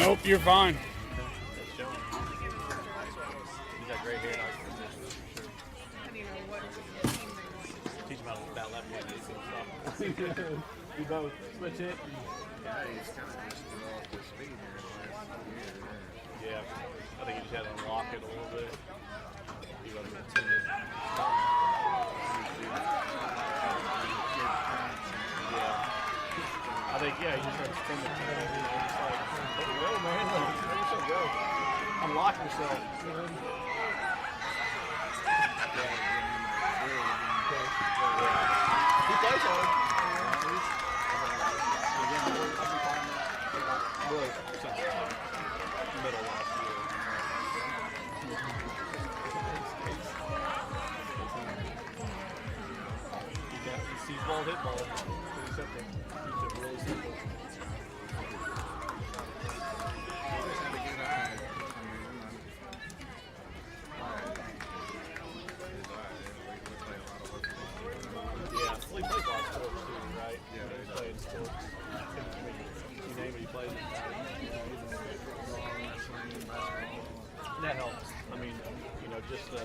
Nope, you're fine. That's showing. He's got great hair. Teach him how to bat left handed. You both switch it. Yeah, he's kind of just developed his speed here in the last few years. Yeah, I think he just had to unlock it a little bit. He wasn't that timid. Yeah. I think, yeah, he just starts timid. Just like, let it go, man. Let yourself go. Unlock yourself. He plays hard. Really, middle last year. He sees ball, hit ball. Pretty simple. Keeps it really simple. Yeah, well, he plays a lot of sports too, right? Yeah, he's playing sports. You name it, he plays it. That helps. I mean, you know, just the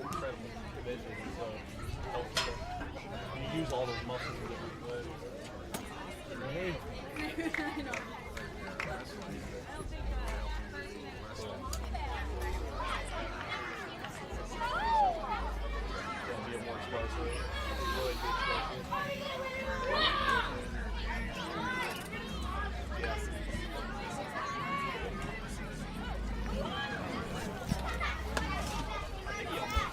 incredible division, so helps you use all those muscles in different ways. Hey. Be more explosive. Really be explosive. Yeah. I think he almost.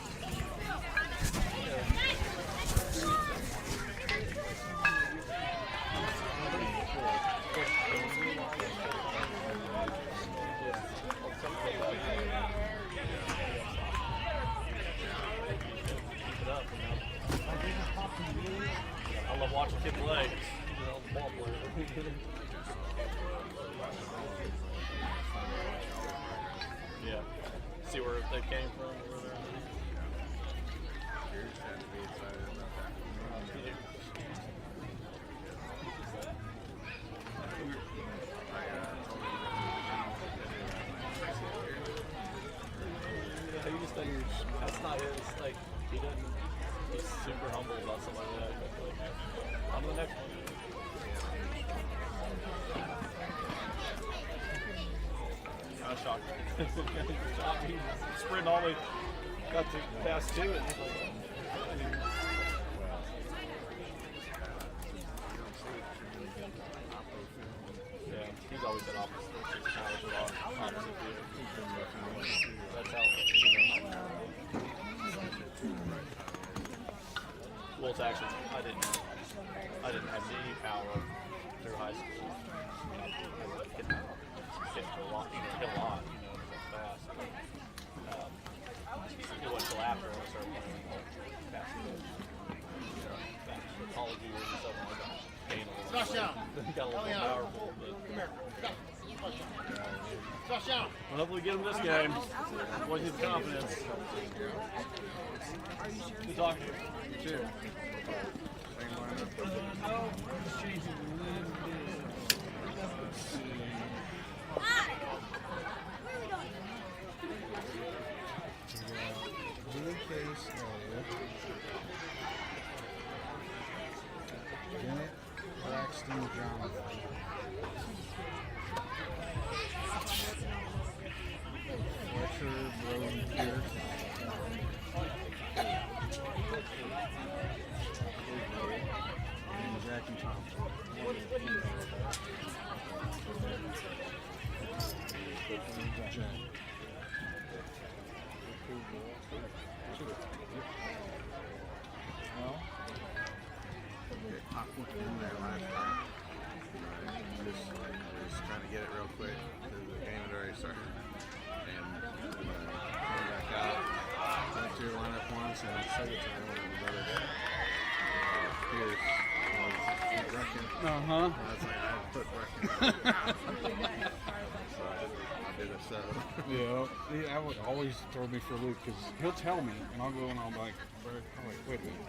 I love watching kids play. You know, the ball player. Yeah. See where they came from, where they're Yours have to be excited about that. Yeah, he just doesn't, that's not his, like, he doesn't, he's super humble about something like that. But, like, on to the next one. I was shocked. Shocked. He sprinted all the way, got to pass two, and he's like, yeah, he's always been opposite. He's always been opposite view. That's how, you know. Well, it's actually, I didn't have any power through high school. I hit a lot, hit a lot, you know, fast. But, it wasn't until after I started playing basketball. The college years and stuff, I got gained a little, got a little more powerful. But, well, hopefully get him this game. Boys need the confidence. Good talking to you. You too. Bennett, Braxton, Jonathan. Fletcher, Broden, Pierce. And Jack and Thompson. Jack. Well, I put in there last time. Just trying to get it real quick because the game had already started. And came back out, went to your lineup once, and the second time with another Pierce was Brecken. Uh-huh. I was like, I had to put Brecken. So I did did it, so. Yeah, I would always throw me for a loop because he'll tell me, and I'll go and I'll be like, wait a minute.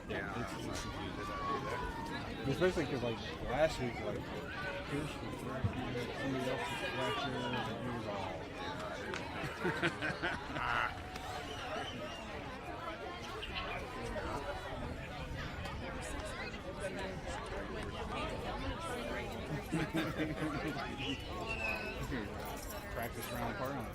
Yeah, I'm not confused. Did I do that? Especially because like last week, like Pierce was fractured, somebody else was fractured, and he was all. Practice round part on it.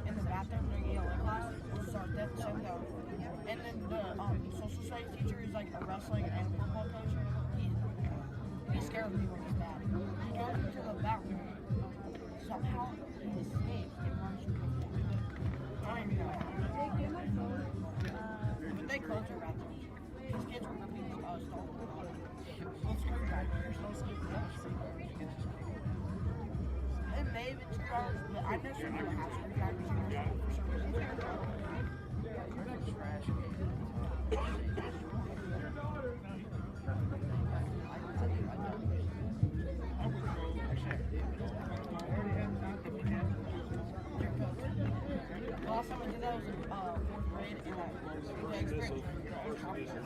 in the bathroom during ELA class, which is our death showdown. And then the social studies teacher is like a wrestling and football coach. He scared me when he's bad. He goes into the bathroom. Somehow he escapes and runs to the time. But they closed their bathroom. These kids were ripping stolen. No screwdrivers, no screwdrivers. It may have been 2 hours, but I know some people have screwdrivers in their school for some reason. The last time I did that was in 4th grade, and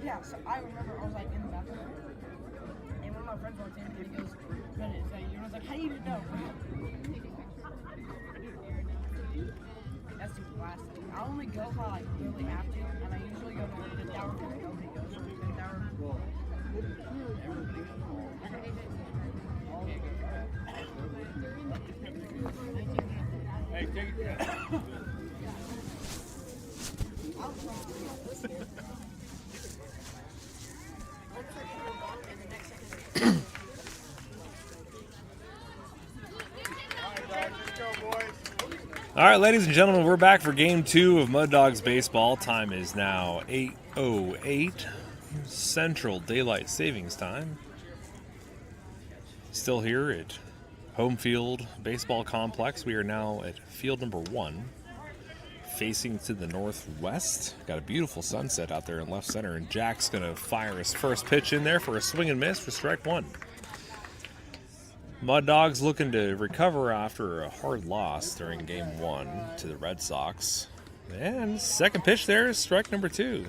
yeah, so I remember I was like in the bathroom, and one of my friends walked in, and he goes, "What is that?" And I was like, "How do you even know?" That's the last thing. I only go if I like really have to, and I usually go to the tower because nobody goes to the tower. Hey, take it. All right, ladies and gentlemen, we're back for Game 2 of Mud Dogs Baseball. Time is now 8:08 Central Daylight Savings Time. Still here at Home Field Baseball Complex. We are now at field number 1, facing to the northwest. Got a beautiful sunset out there in left center, and Jack's going to fire his first pitch in there for a swing and miss for strike 1. Mud Dogs looking to recover after a hard loss during Game 1 to the Red Sox. And second pitch there is strike number 2.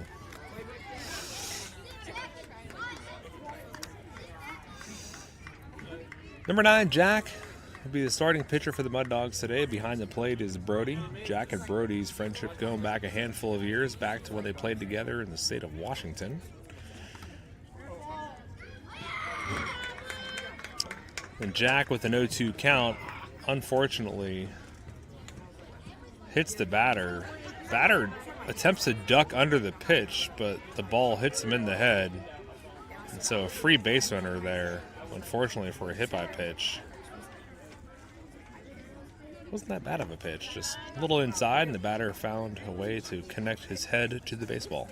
Number 9, Jack, will be the starting pitcher for the Mud Dogs today. Behind the plate is Brody. Jack and Brody's friendship going back a handful of years, back to when they played together in the state of Washington. And Jack, with an 0-2 count, unfortunately hits the batter. Batter attempts to duck under the pitch, but the ball hits him in the head. And so a free base runner there, unfortunately, for a hit by pitch. Wasn't that bad of a pitch, just a little inside, and the batter found a way to connect his head to the baseball.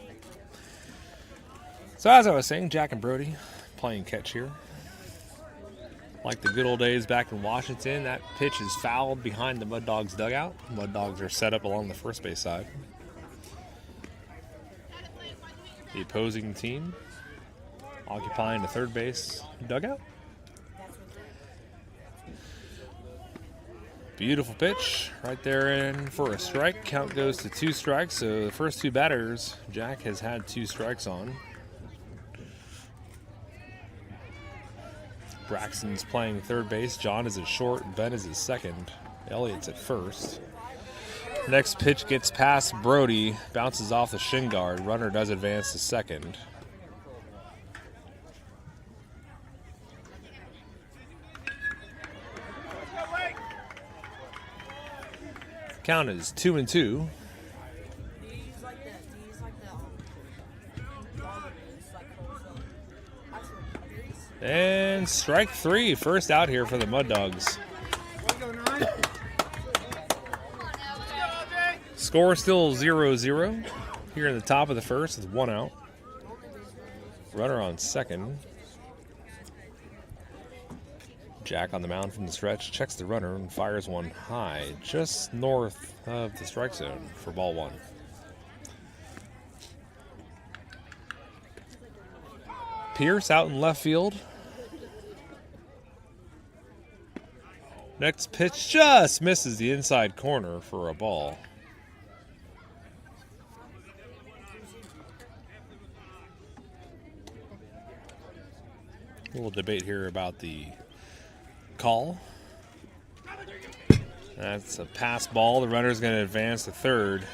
So as I was saying, Jack and Brody playing catch here. Like the good old days back in Washington, that pitch is fouled behind the Mud Dogs dugout. Mud Dogs are set up along the first base side. The opposing team occupying the third base dugout. Beautiful pitch right there in for a strike. Count goes to 2 strikes. So the first 2 batters, Jack has had 2 strikes on. Braxton's playing third base. John is at short. Ben is at second. Elliott's at first. Next pitch gets past Brody. Bounces off the shin guard. Runner does advance to second. Count is 2-2. And strike 3, first out here for the Mud Dogs. Score still 0-0 here in the top of the first with 1 out. Runner on second. Jack on the mound from the stretch, checks the runner and fires one high just north of the strike zone for ball 1. Pierce out in left field. Next pitch just misses the inside corner for a ball. A little debate here about the call. That's a pass ball. The runner's going to advance to third.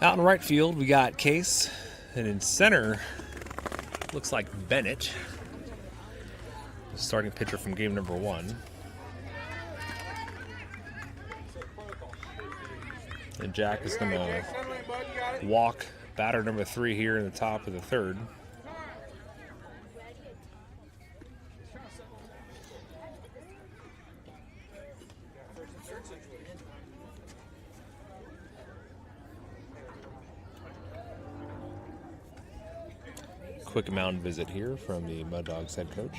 Out in right field, we got Case, and in center, looks like Bennett, the starting pitcher from game number 1. And Jack is going to walk batter number 3 here in the top of the 3rd. Quick mound visit here from the Mud Dogs head coach.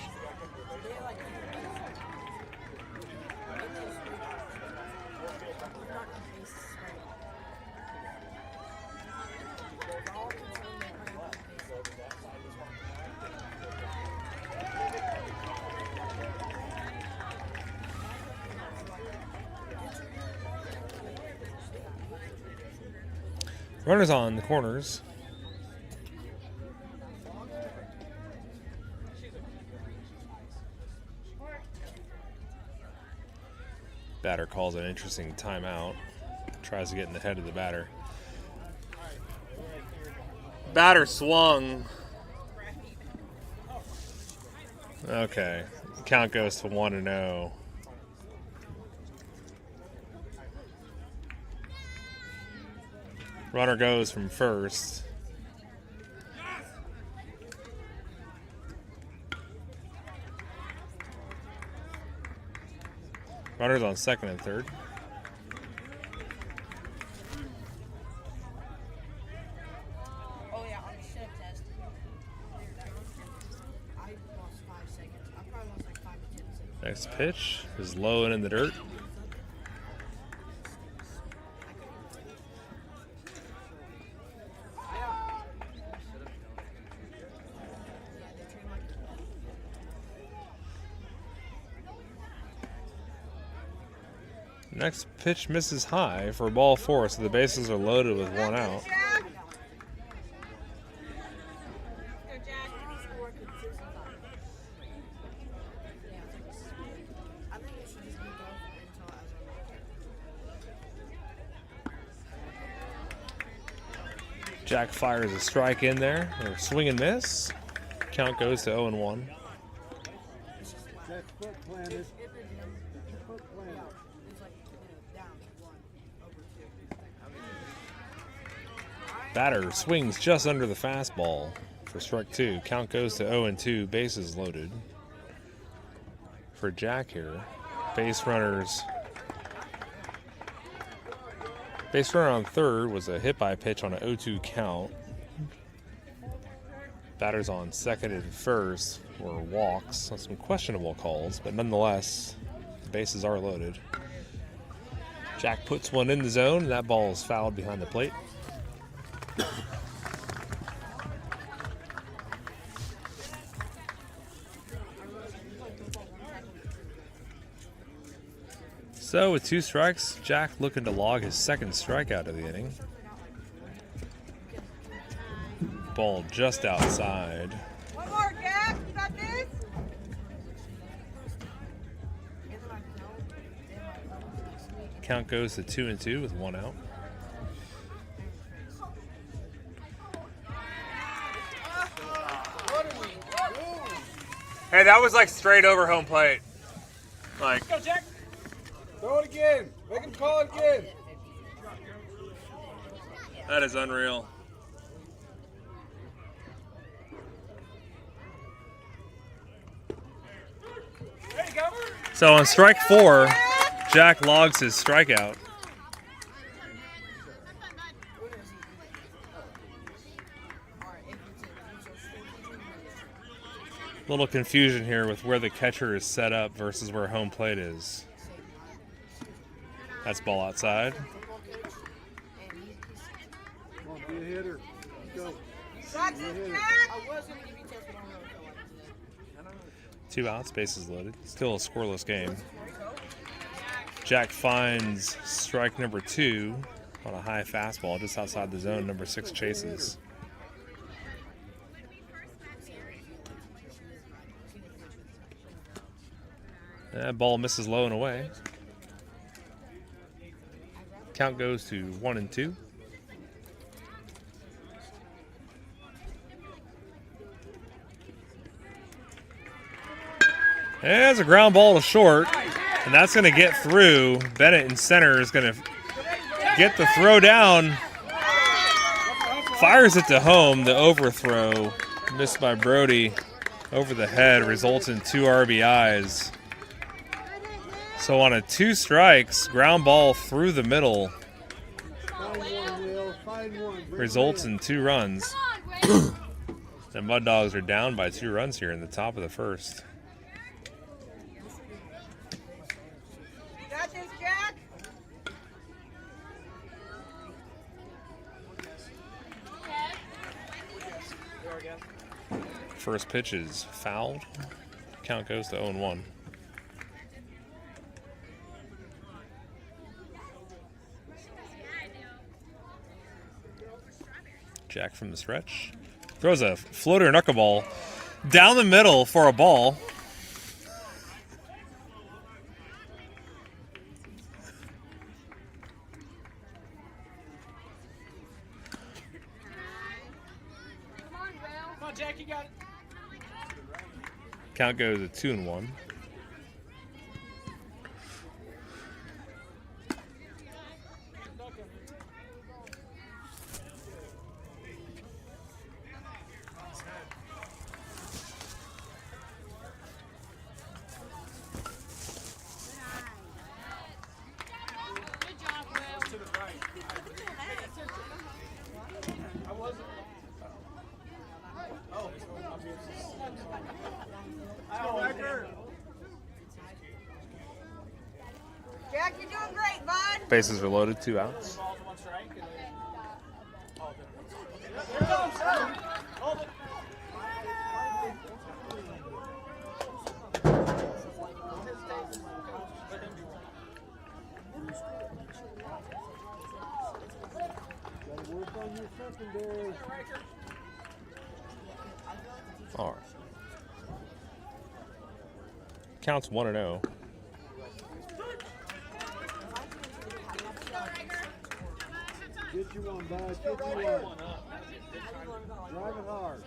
Runners on the corners. Batter calls an interesting timeout. Tries to get in the head of the batter. Batter swung. Okay. Count goes to 1-0. Runner goes from first. Runners on second and third. Oh yeah, on the ship test. I lost 5 seconds. I probably lost like 5 to 10 seconds. Next pitch is low and in the dirt. Next pitch misses high for ball 4, so the bases are loaded with 1 out. Jack fires a strike in there, or swing and miss. Count goes to 0-1. Batter swings just under the fastball for strike 2. Count goes to 0-2, bases loaded. For Jack here, base runner on third was a hit by pitch on an 0-2 count. Batters on second and first were walks, so some questionable calls, but nonetheless, the bases are loaded. Jack puts one in the zone, and that ball is fouled behind the plate. So with 2 strikes, Jack looking to log his second strikeout of the inning. Ball just outside. One more, Jack. You got this? Count goes to 2-2 with 1 out. Hey, that was like straight over home plate. Like, Go, Jack. Throw it again. Make him call it again. that is unreal. There you go. So on strike 4, Jack logs his strikeout. Little confusion here with where the catcher is set up versus where home plate is. That's ball outside. Come on, be a hitter. Let's go. I was going to give you tips, but I don't really feel like it. 2 outs, bases loaded. Still a scoreless game. Jack finds strike number 2 on a high fastball just outside the zone. Number 6 chases. That ball misses low and away. Count goes to 1-2. There's a ground ball to short, and that's going to get through. Bennett in center is going to get the throw down. Fires it to home. The overthrow missed by Brody over the head results in 2 RBIs. So on a 2 strikes, ground ball through the middle results in 2 runs. The Mud Dogs are down by 2 runs here in the top of the first. Got this, Jack? First pitch is fouled. Count goes to 0-1. Jack from the stretch. Throws a floater knuckleball down the middle for a ball. Come on, Jack, you got it. Count goes to 2-1. Jack, you're doing great, bud. Bases are loaded, 2 outs. All right. Counts 1-0. Get you one, bud. Get you one. Drive it hard.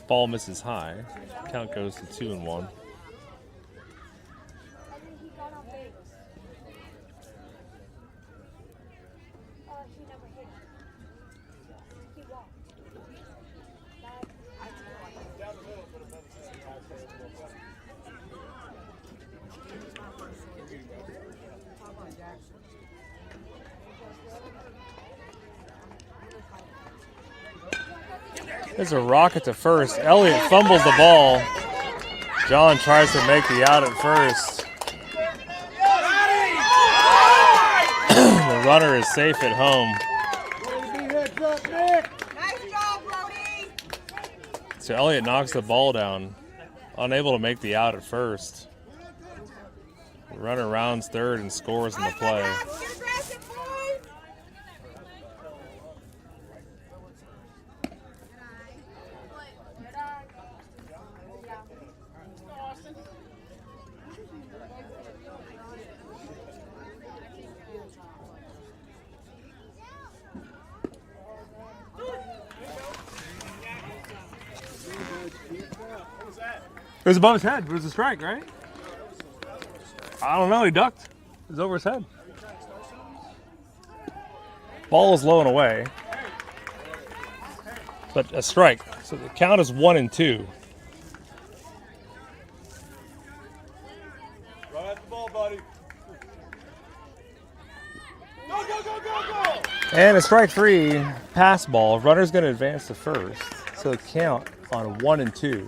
Ball misses high. Count goes to 2-1. There's a rocket to first. Elliott fumbles the ball. John tries to make the out at first. The runner is safe at home. Nice job, Brody. So Elliott knocks the ball down, unable to make the out at first. The runner rounds third and scores in the play. Get aggressive, boys. It was above his head. It was a strike, right? I don't know. He ducked. It was over his head. Ball is low and away. But a strike. So the count is 1-2. Right at the ball, buddy. Go, go, go, go, go! And a strike 3 pass ball. Runner's going to advance to first. So the count on 1-2.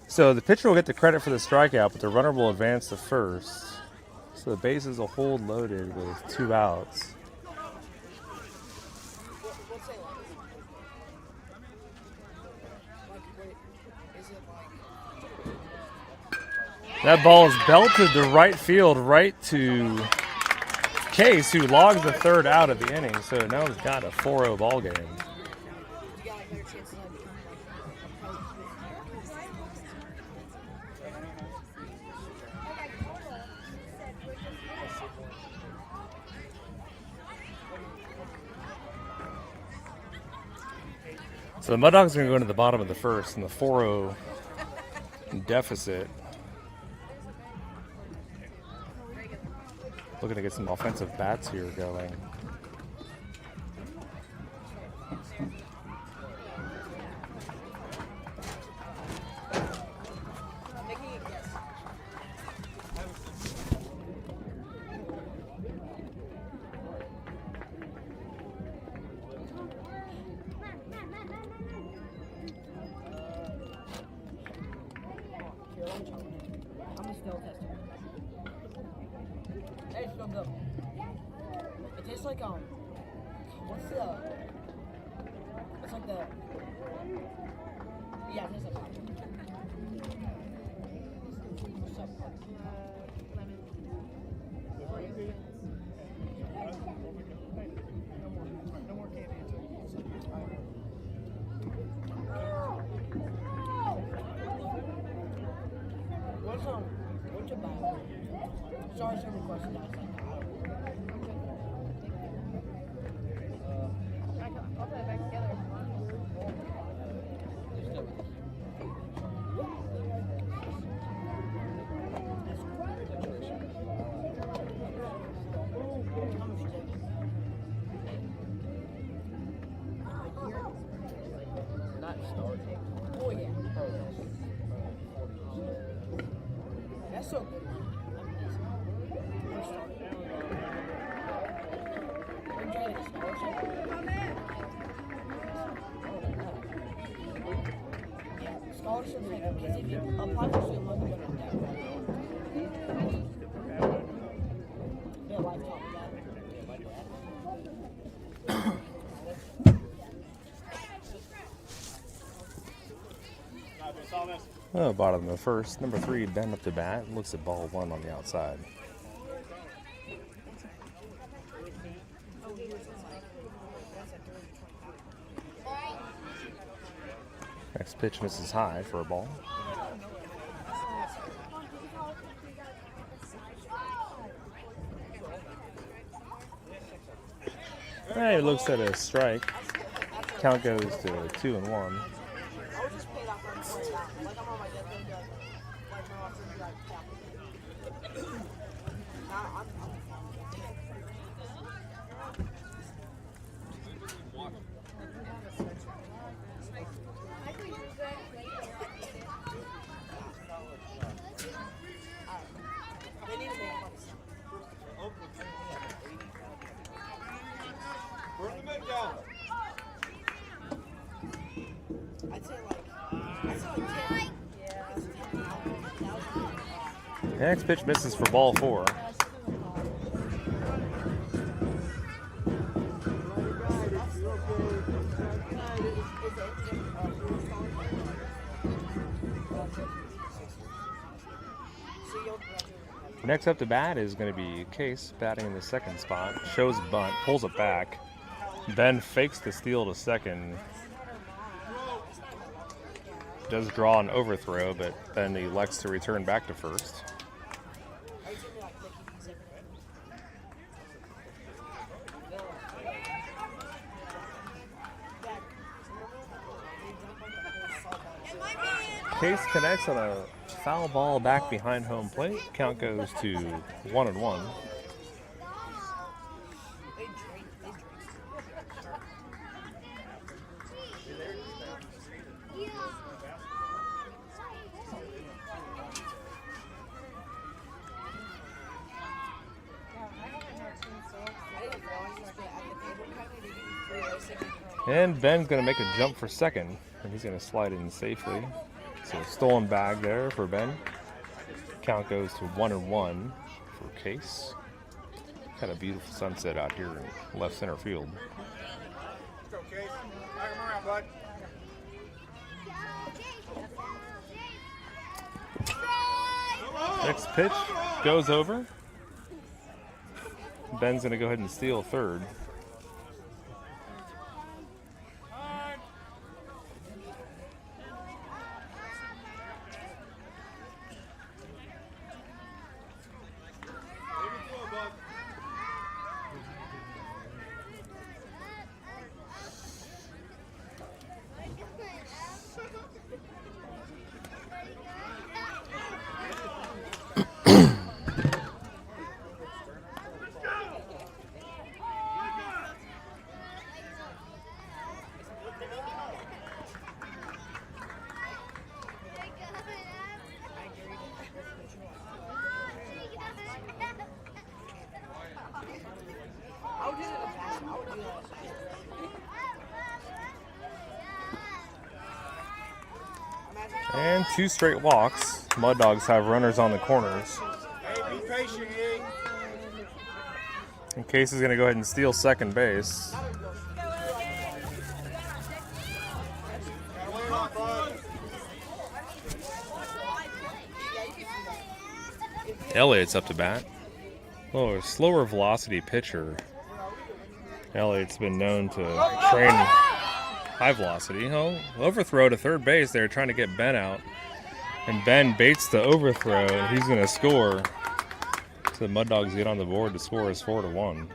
So the pitcher will get the credit for the strikeout, but the runner will advance to first. So the bases will hold loaded with 2 outs. That ball is belted to right field, right to Case, who logs the 3rd out of the inning. So now he's got a 4-0 ball game. So the Mud Dogs are going to go into the bottom of the first in the 4-0 deficit. Looking to get some offensive bats here going. I'm a still tester. Hey, it's still good. It tastes like what's the? It's like the. Yeah, it tastes like. What's up? No more candy. What's about? Sorry, some question. I'll put it back together if you want. Not starting. Oh yeah. That's so good. Scholarships, because if you apply for student loan, you go to debt. Yeah, lifetime debt. Oh, bottom of the first. Number 3, Ben up to bat. Looks at ball 1 on the outside. Next pitch misses high for a ball. Hey, looks at a strike. Count goes to 2-1. I was just paid off for $40. Like I'm on my deathbed, like my boss would be like, I'm they need to make money. Where's the men down? I'd say like 10. Yeah. Next pitch misses for ball 4. Next up to bat is going to be Case, batting in the second spot. Shows bunt, pulls it back. Ben fakes the steal to second. Does draw an overthrow, but then he elects to return back to first. Case connects on a foul ball back behind home plate. Count goes to 1-1. And Ben's going to make a jump for second, and he's going to slide in safely. So a stolen bag there for Ben. Count goes to 1-1 for Case. Got a beautiful sunset out here in left center field. Let's go, Case. All right, come around, bud. Next pitch goes over. Ben's going to go ahead and steal third. And 2 straight walks. Mud Dogs have runners on the corners. Hey, be patient, Ig. And Case is going to go ahead and steal second base. Elliott's up to bat. Oh, a slower velocity pitcher. Elliott's been known to train high velocity. Oh, overthrow to third base. They're trying to get Ben out. And Ben baits the overthrow, and he's going to score. So the Mud Dogs get on the board to score is 4-1.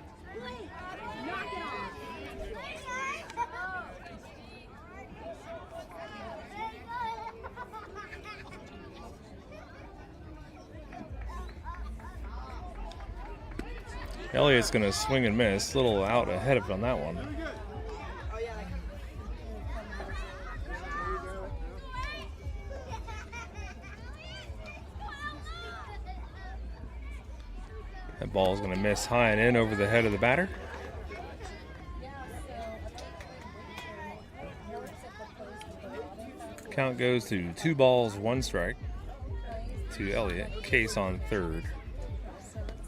Elliott's going to swing and miss. A little out ahead of it on that one. That ball is going to miss high and in over the head of the batter. Count goes to 2 balls, 1 strike to Elliott. Case on third.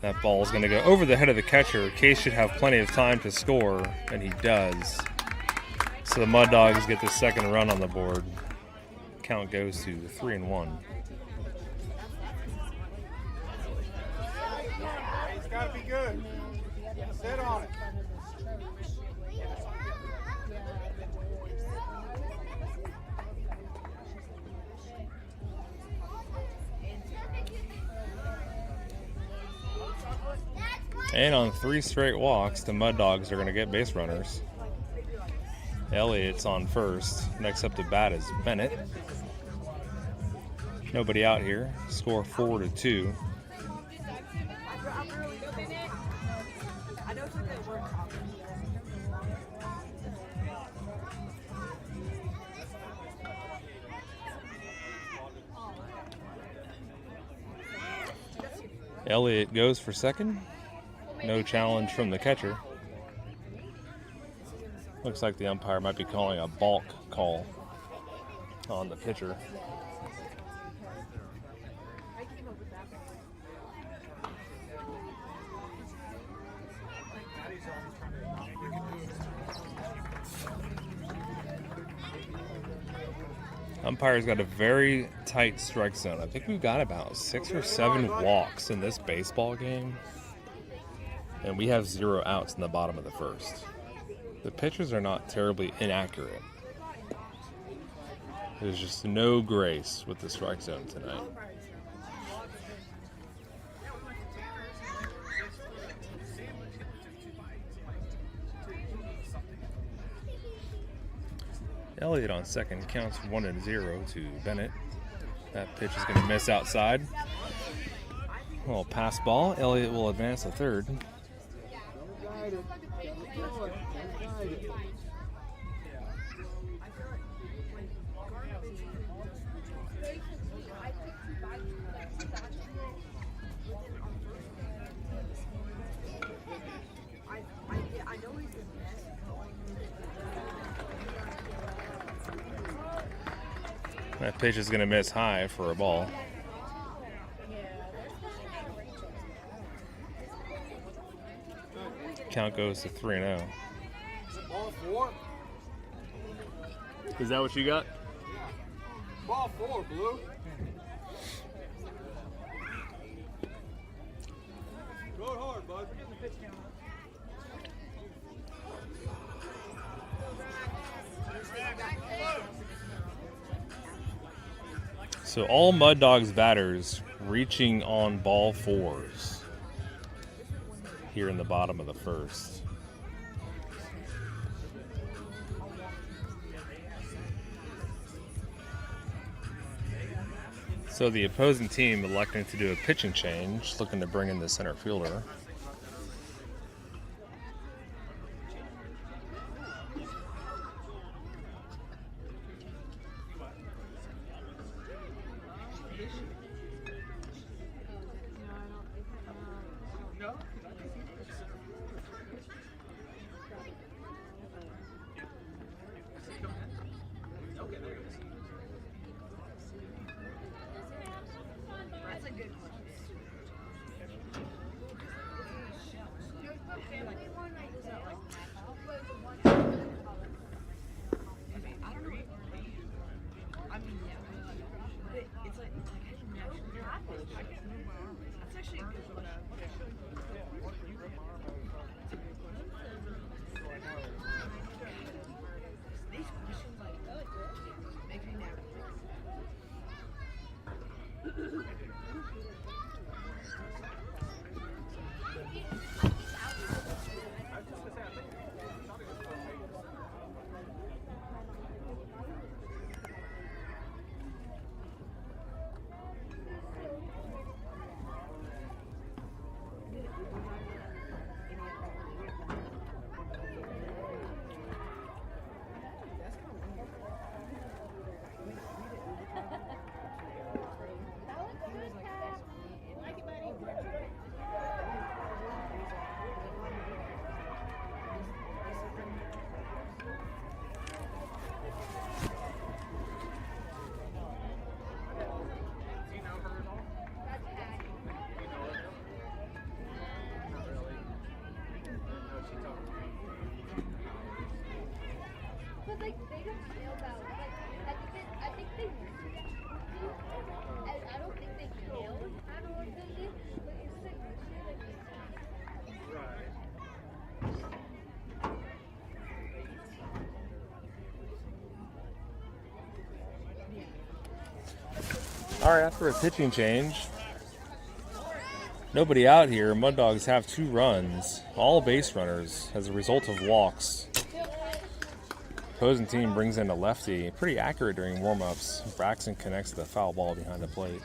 That ball is going to go over the head of the catcher. Case should have plenty of time to score, and he does. So the Mud Dogs get the second run on the board. Count goes to 3-1. It's got to be good. Sit on it. And on 3 straight walks, the Mud Dogs are going to get base runners. Elliott's on first. Next up to bat is Bennett. Nobody out here. Score 4-2. Elliott goes for second. No challenge from the catcher. Looks like the umpire might be calling a balk call on the pitcher. Umpire's got a very tight strike zone. I think we've got about 6 or 7 walks in this baseball game. And we have 0 outs in the bottom of the first. The pitchers are not terribly inaccurate. There's just no grace with the strike zone tonight. Elliott on second counts 1-0 to Bennett. That pitch is going to miss outside. A little pass ball. Elliott will advance to third. That pitch is going to miss high for a ball. Count goes to 3-0. Ball 4. Is that what you got? Ball 4, Blue. Go hard, bud. So all Mud Dogs batters reaching on ball 4s here in the bottom of the first. So the opposing team electing to do a pitching change, looking to bring in the center fielder. actually a good question. These questions like make me nervous. But like they don't know about like I think they I don't think they killed. I don't know what they did, but it's like All right, after a pitching change, nobody out here. Mud Dogs have 2 runs, all base runners, as a result of walks. Opposing team brings in a lefty, pretty accurate during warm-ups. Braxton connects the foul ball behind the plate.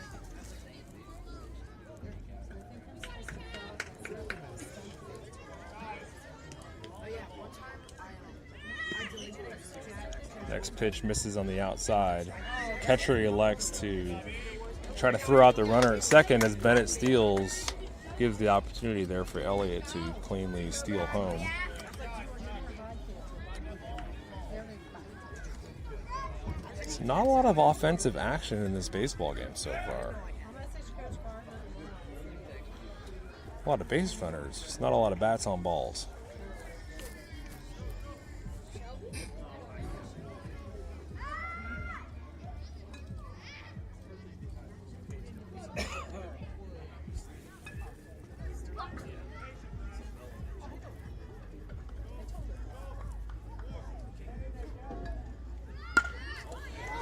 Next pitch misses on the outside. Catcher elects to try to throw out the runner at second as Bennett steals. Gives the opportunity there for Elliott to cleanly steal home. It's not a lot of offensive action in this baseball game so far. A lot of base runners, just not a lot of bats on balls.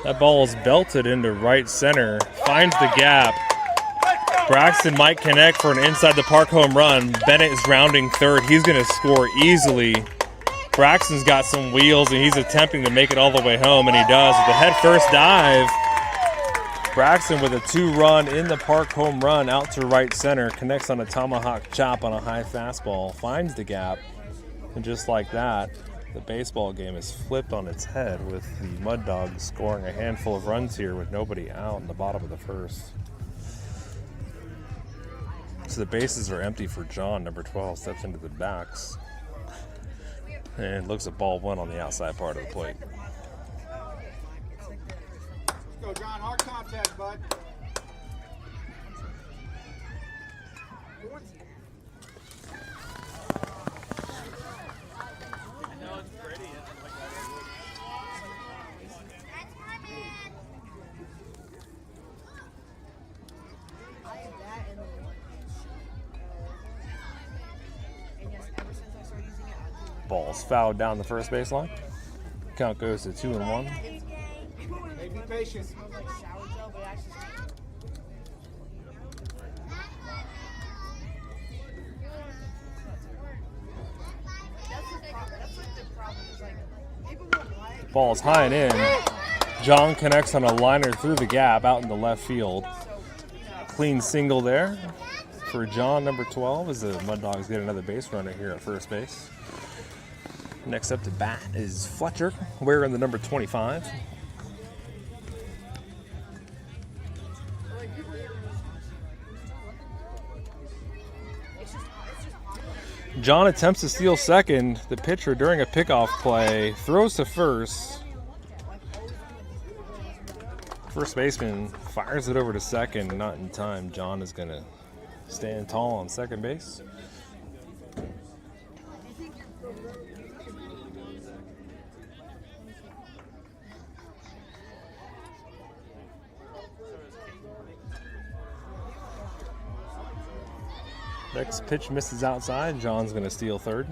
That ball is belted into right center, finds the gap. Braxton might connect for an inside the park home run. Bennett is rounding third. He's going to score easily. Braxton's got some wheels, and he's attempting to make it all the way home, and he does. With the head first dive, Braxton with a 2-run in the park home run out to right center, connects on a tomahawk chop on a high fastball, finds the gap, and just like that, the baseball game is flipped on its head with the Mud Dogs scoring a handful of runs here with nobody out in the bottom of the first. So the bases are empty for John. Number 12 steps into the backs and looks at ball 1 on the outside part of the plate. Let's go, John. Hard contact, bud. Ball's fouled down the first baseline. Count goes to 2-1. Hey, be patient. Ball's high and in. John connects on a liner through the gap out in the left field. Clean single there for John, number 12, as the Mud Dogs get another base runner here at first base. Next up to bat is Fletcher, wearing the number 25. John attempts to steal second. The pitcher, during a pickoff play, throws to first. First baseman fires it over to second, not in time. John is going to stand tall on second base. Next pitch misses outside. John's going to steal third.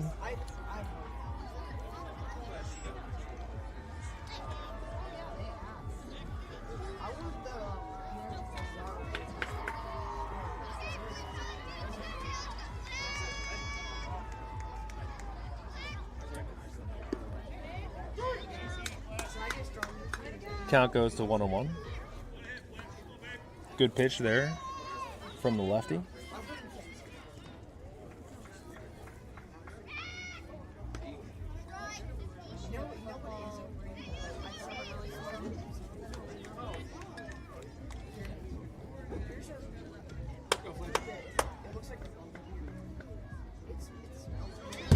Count goes to 1-1. Good pitch there from the lefty.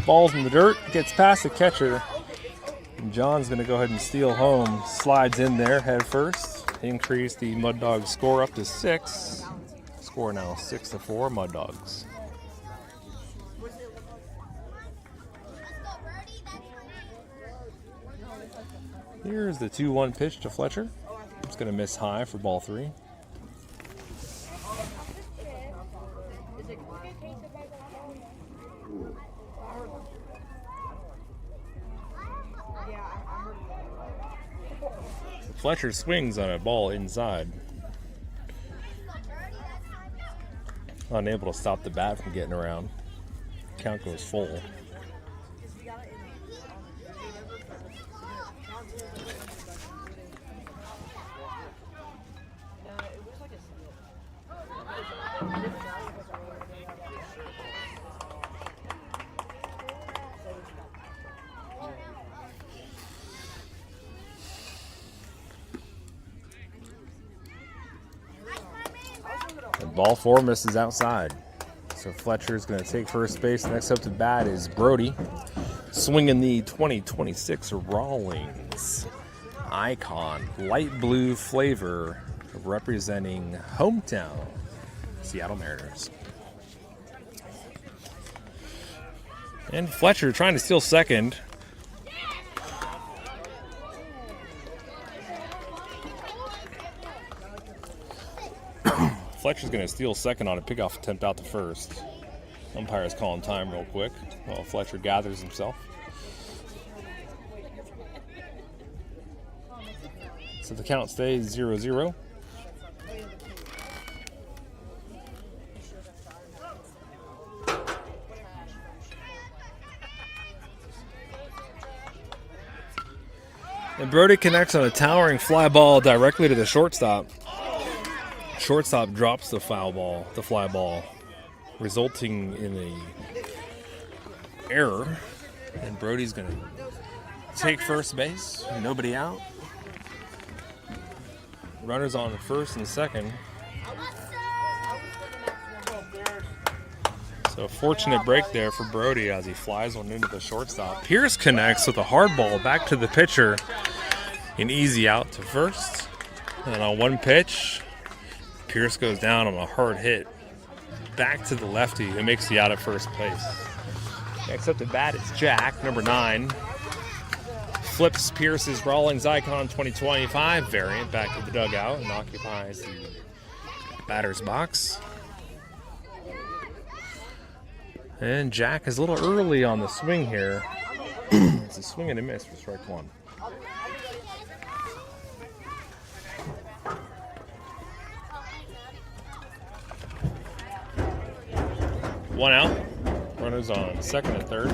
Ball's in the dirt, gets past the catcher. And John's going to go ahead and steal home. Slides in there head first. Increase the Mud Dogs score up to 6. Score now 6-4 Mud Dogs. Here's the 2-1 pitch to Fletcher. It's going to miss high for ball 3. Fletcher swings on a ball inside. Unable to stop the bat from getting around. Count goes full. Ball 4 misses outside. So Fletcher's going to take first base. Next up to bat is Brody. Swinging the 2026 Rawlings Icon. Light blue flavor representing hometown Seattle Mariners. And Fletcher trying to steal second. Fletcher's going to steal second on a pickoff attempt out to first. Umpire's calling time real quick while Fletcher gathers himself. So the count stays 0-0. And Brody connects on a towering fly ball directly to the shortstop. Shortstop drops the fly ball, resulting in a error. And Brody's going to take first base. Nobody out. Runners on first and second. So a fortunate break there for Brody as he flies one into the shortstop. Pierce connects with a hard ball back to the pitcher. An easy out to first. And on one pitch, Pierce goes down on a hard hit back to the lefty and makes the out at first place. Next up to bat is Jack, number 9. Flips Pierce's Rawlings Icon 2025 variant back to the dugout and occupies the batter's box. And Jack is a little early on the swing here. It's a swing and a miss for strike 1. One out. Runners on second and third.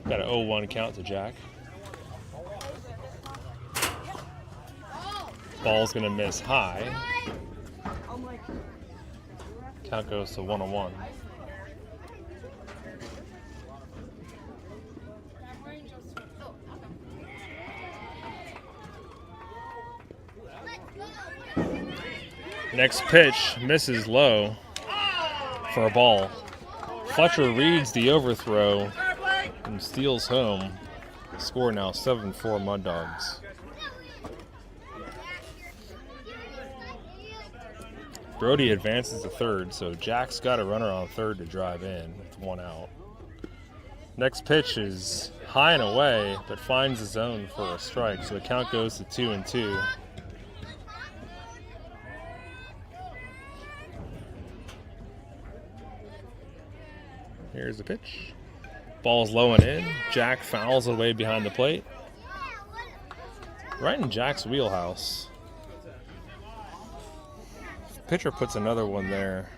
Got an 0-1 count to Jack. Ball's going to miss high. Count goes to 1-1. Next pitch misses low for a ball. Fletcher reads the overthrow and steals home. Score now 7-4 Mud Dogs. Brody advances to third, so Jack's got a runner on third to drive in with 1 out. Next pitch is high and away, but finds the zone for a strike, so the count goes to 2-2. Here's the pitch. Ball's low and in. Jack fouls away behind the plate. Right in Jack's wheelhouse. Pitcher puts another one there.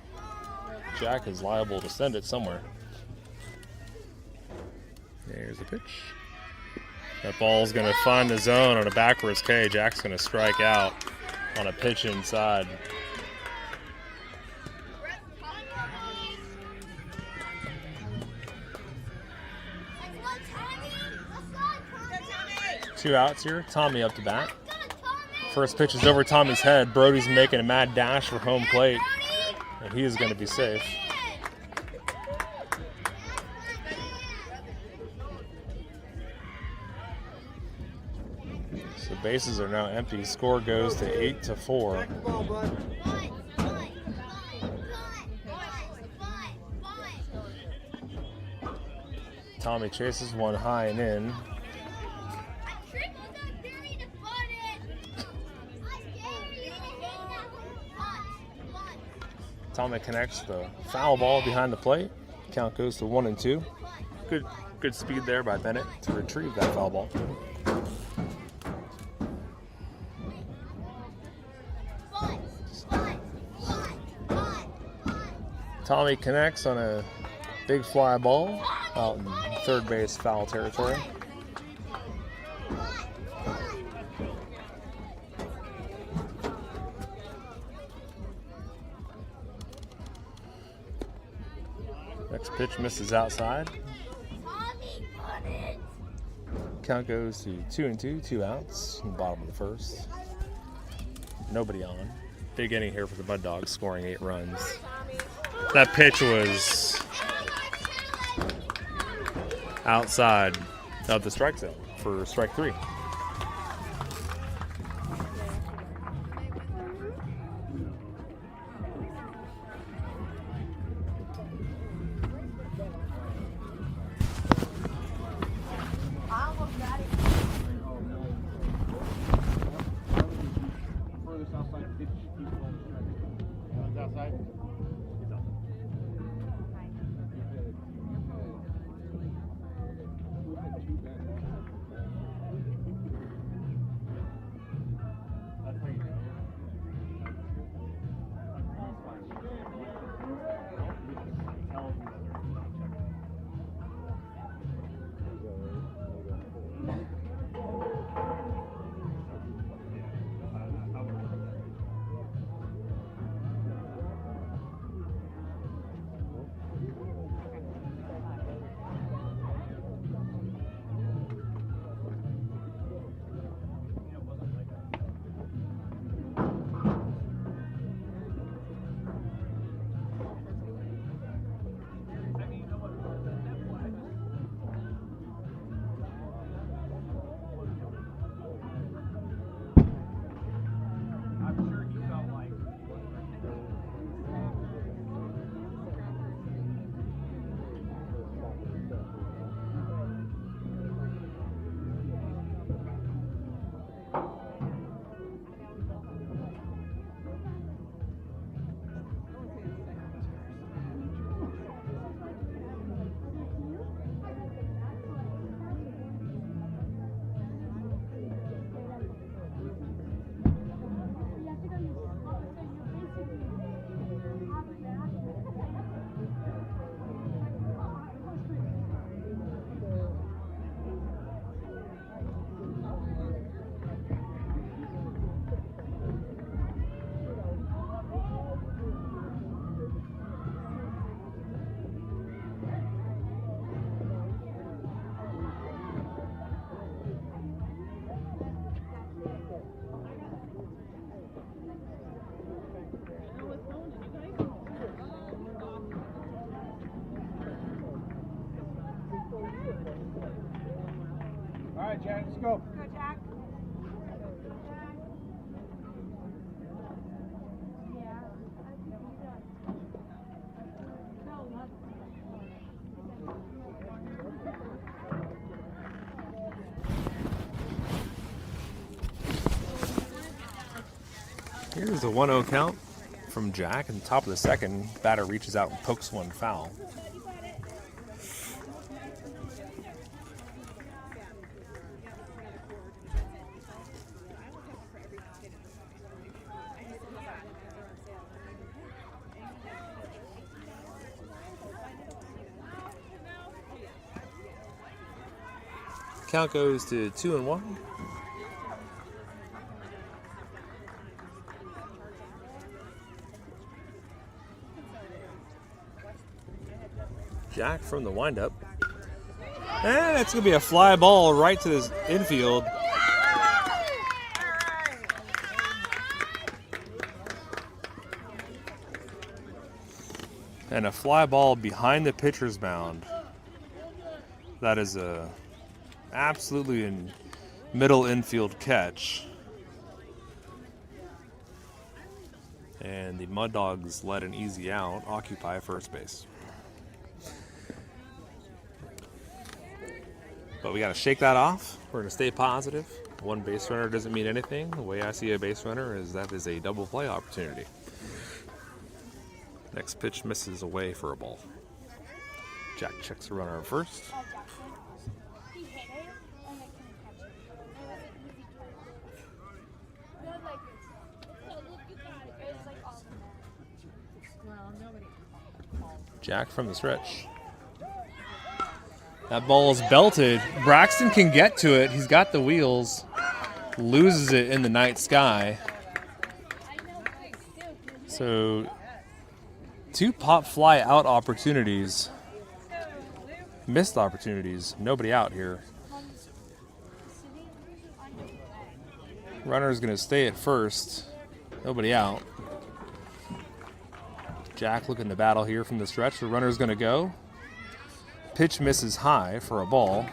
Jack is liable to send it somewhere. There's the pitch. That ball's going to find the zone on a backwards K. Jack's going to strike out on a pitch inside. Two outs here. Tommy up to bat. First pitch is over Tommy's head. Brody's making a mad dash for home plate, and he is going to be safe. So bases are now empty. Score goes to 8-4. Back the ball, bud. Tommy chases one high and in. Tommy connects the foul ball behind the plate. Count goes to 1-2. Good speed there by Bennett to retrieve that foul ball. Tommy connects on a big fly ball out in third base foul territory. Next pitch misses outside. Count goes to 2-2, 2 outs in the bottom of the first. Nobody on. Big inning here for the Mud Dogs, scoring 8 runs. That pitch was outside of the strike zone for strike 3. All right, Jack, let's go. Go, Jack. Here's the 1-0 count from Jack. At the top of the second, batter reaches out and pokes one foul. Count goes to 2-1. Jack from the windup. And it's going to be a fly ball right to this infield. And a fly ball behind the pitcher's mound. That is a absolutely in middle infield catch. And the Mud Dogs let an easy out, occupy first base. But we got to shake that off. We're going to stay positive. One base runner doesn't mean anything. The way I see a base runner is that is a double play opportunity. Next pitch misses away for a ball. Jack checks the runner at first. He hit it and I couldn't catch it. It was like easy turn. No, like this. So look, you got it. It was like all in there. Well, nobody. Jack from the stretch. That ball is belted. Braxton can get to it. He's got the wheels. Loses it in the night sky. So 2 pop fly out opportunities. Missed opportunities. Nobody out here. Runner's going to stay at first. Nobody out. Jack looking to battle here from the stretch. The runner's going to go. Pitch misses high for a ball.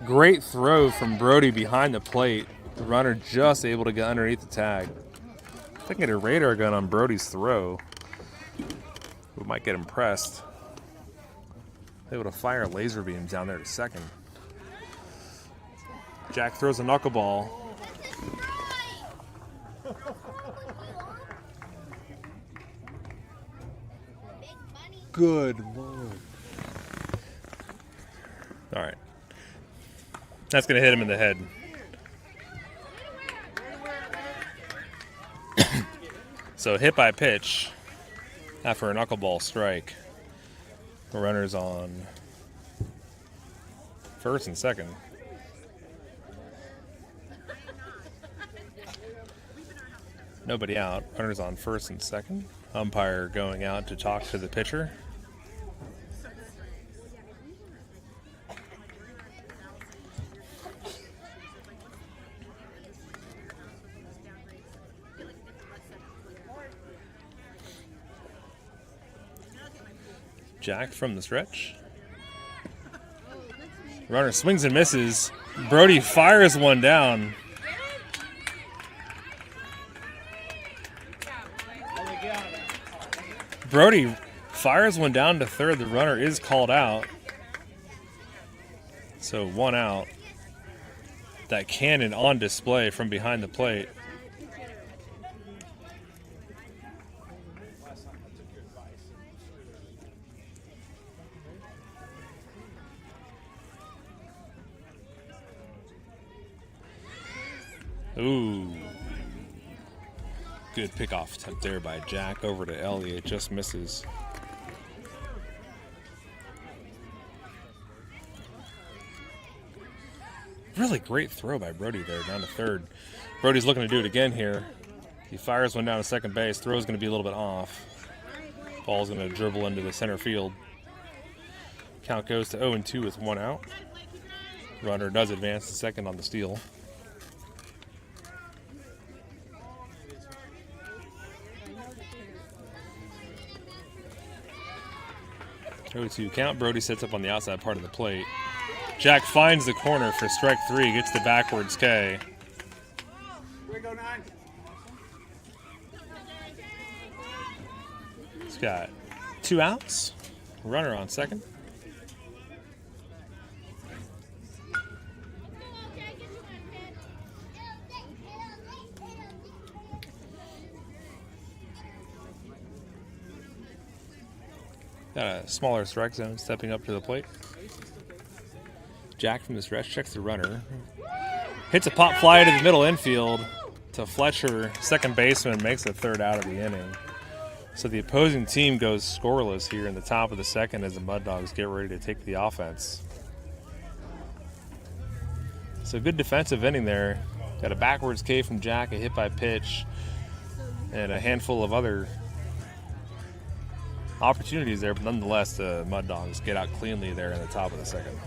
Great throw from Brody behind the plate. The runner just able to get underneath the tag. If I can get a radar gun on Brody's throw, we might get impressed. Able to fire laser beams down there to second. Jack throws a knuckleball. Good Lord. All right. That's going to hit him in the head. So hit by pitch after a knuckleball strike. The runner's on first and second. Nobody out. Runner's on first and second. Umpire going out to talk to the pitcher. Jack from the stretch. Runner swings and misses. Brody fires one down. Brody fires one down to third. The runner is called out. So 1 out. That cannon on display from behind the plate. Ooh. Good pickoff attempt there by Jack over to Elliott. Just misses. Really great throw by Brody there down to third. Brody's looking to do it again here. He fires one down to second base. Throw's going to be a little bit off. Ball's going to dribble into the center field. Count goes to 0-2 with 1 out. Runner does advance to second on the steal. 0-2 count. Brody sits up on the outside part of the plate. Jack finds the corner for strike 3. Gets the backwards K. He's got 2 outs. Runner on second. Got a smaller strike zone stepping up to the plate. Jack from the stretch checks the runner. Hits a pop fly to the middle infield to Fletcher, second baseman, makes the 3rd out of the inning. So the opposing team goes scoreless here in the top of the second as the Mud Dogs get ready to take the offense. So good defensive inning there. Got a backwards K from Jack, a hit by pitch, and a handful of other opportunities there. But nonetheless, the Mud Dogs get out cleanly there in the top of the second.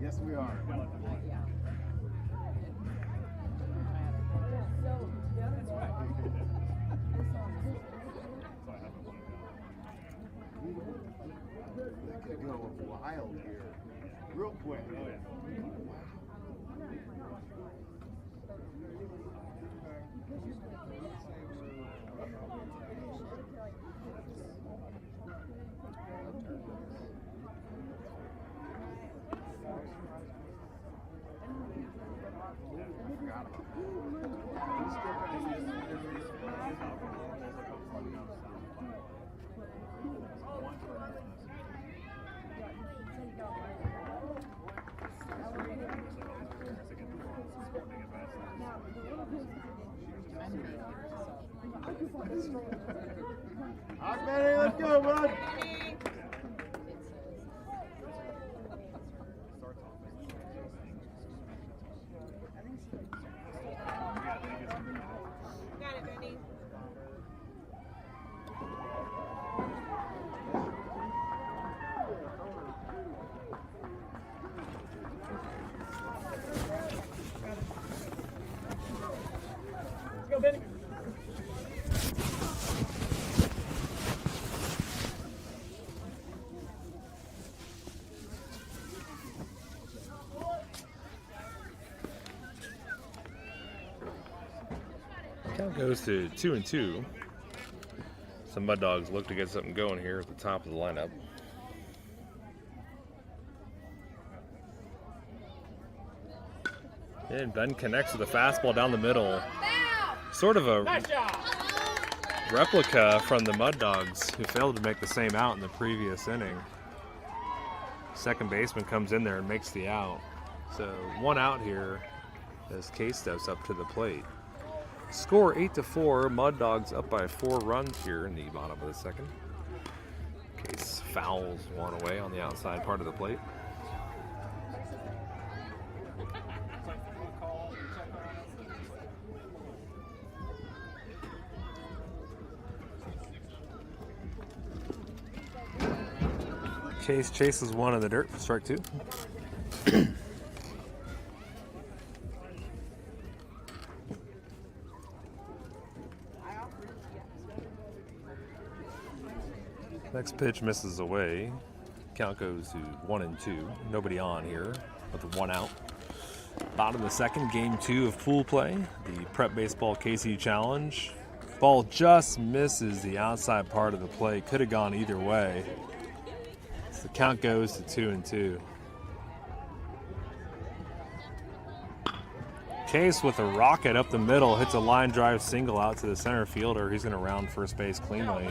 Yes, we are. That could go wild here, real quick. All right, Benny, let's go, bud. Got it, Benny. Let's go, Benny. Count goes to 2-2. Some Mud Dogs look to get something going here at the top of the lineup. And Ben connects with a fastball down the middle. Sort of a replica from the Mud Dogs, who failed to make the same out in the previous inning. Second baseman comes in there and makes the out. So 1 out here as Case steps up to the plate. Score 8-4. Mud Dogs up by 4 runs here in the bottom of the second. Case fouls one away on the outside part of the plate. Case chases one in the dirt for strike 2. Next pitch misses away. Count goes to 1-2. Nobody on here with 1 out. Bottom of the second, game 2 of pool play. The Prep Baseball KC Challenge. Ball just misses the outside part of the plate. Could have gone either way. So the count goes to 2-2. Case with a rocket up the middle, hits a line drive single out to the center fielder. He's going to round first base cleanly.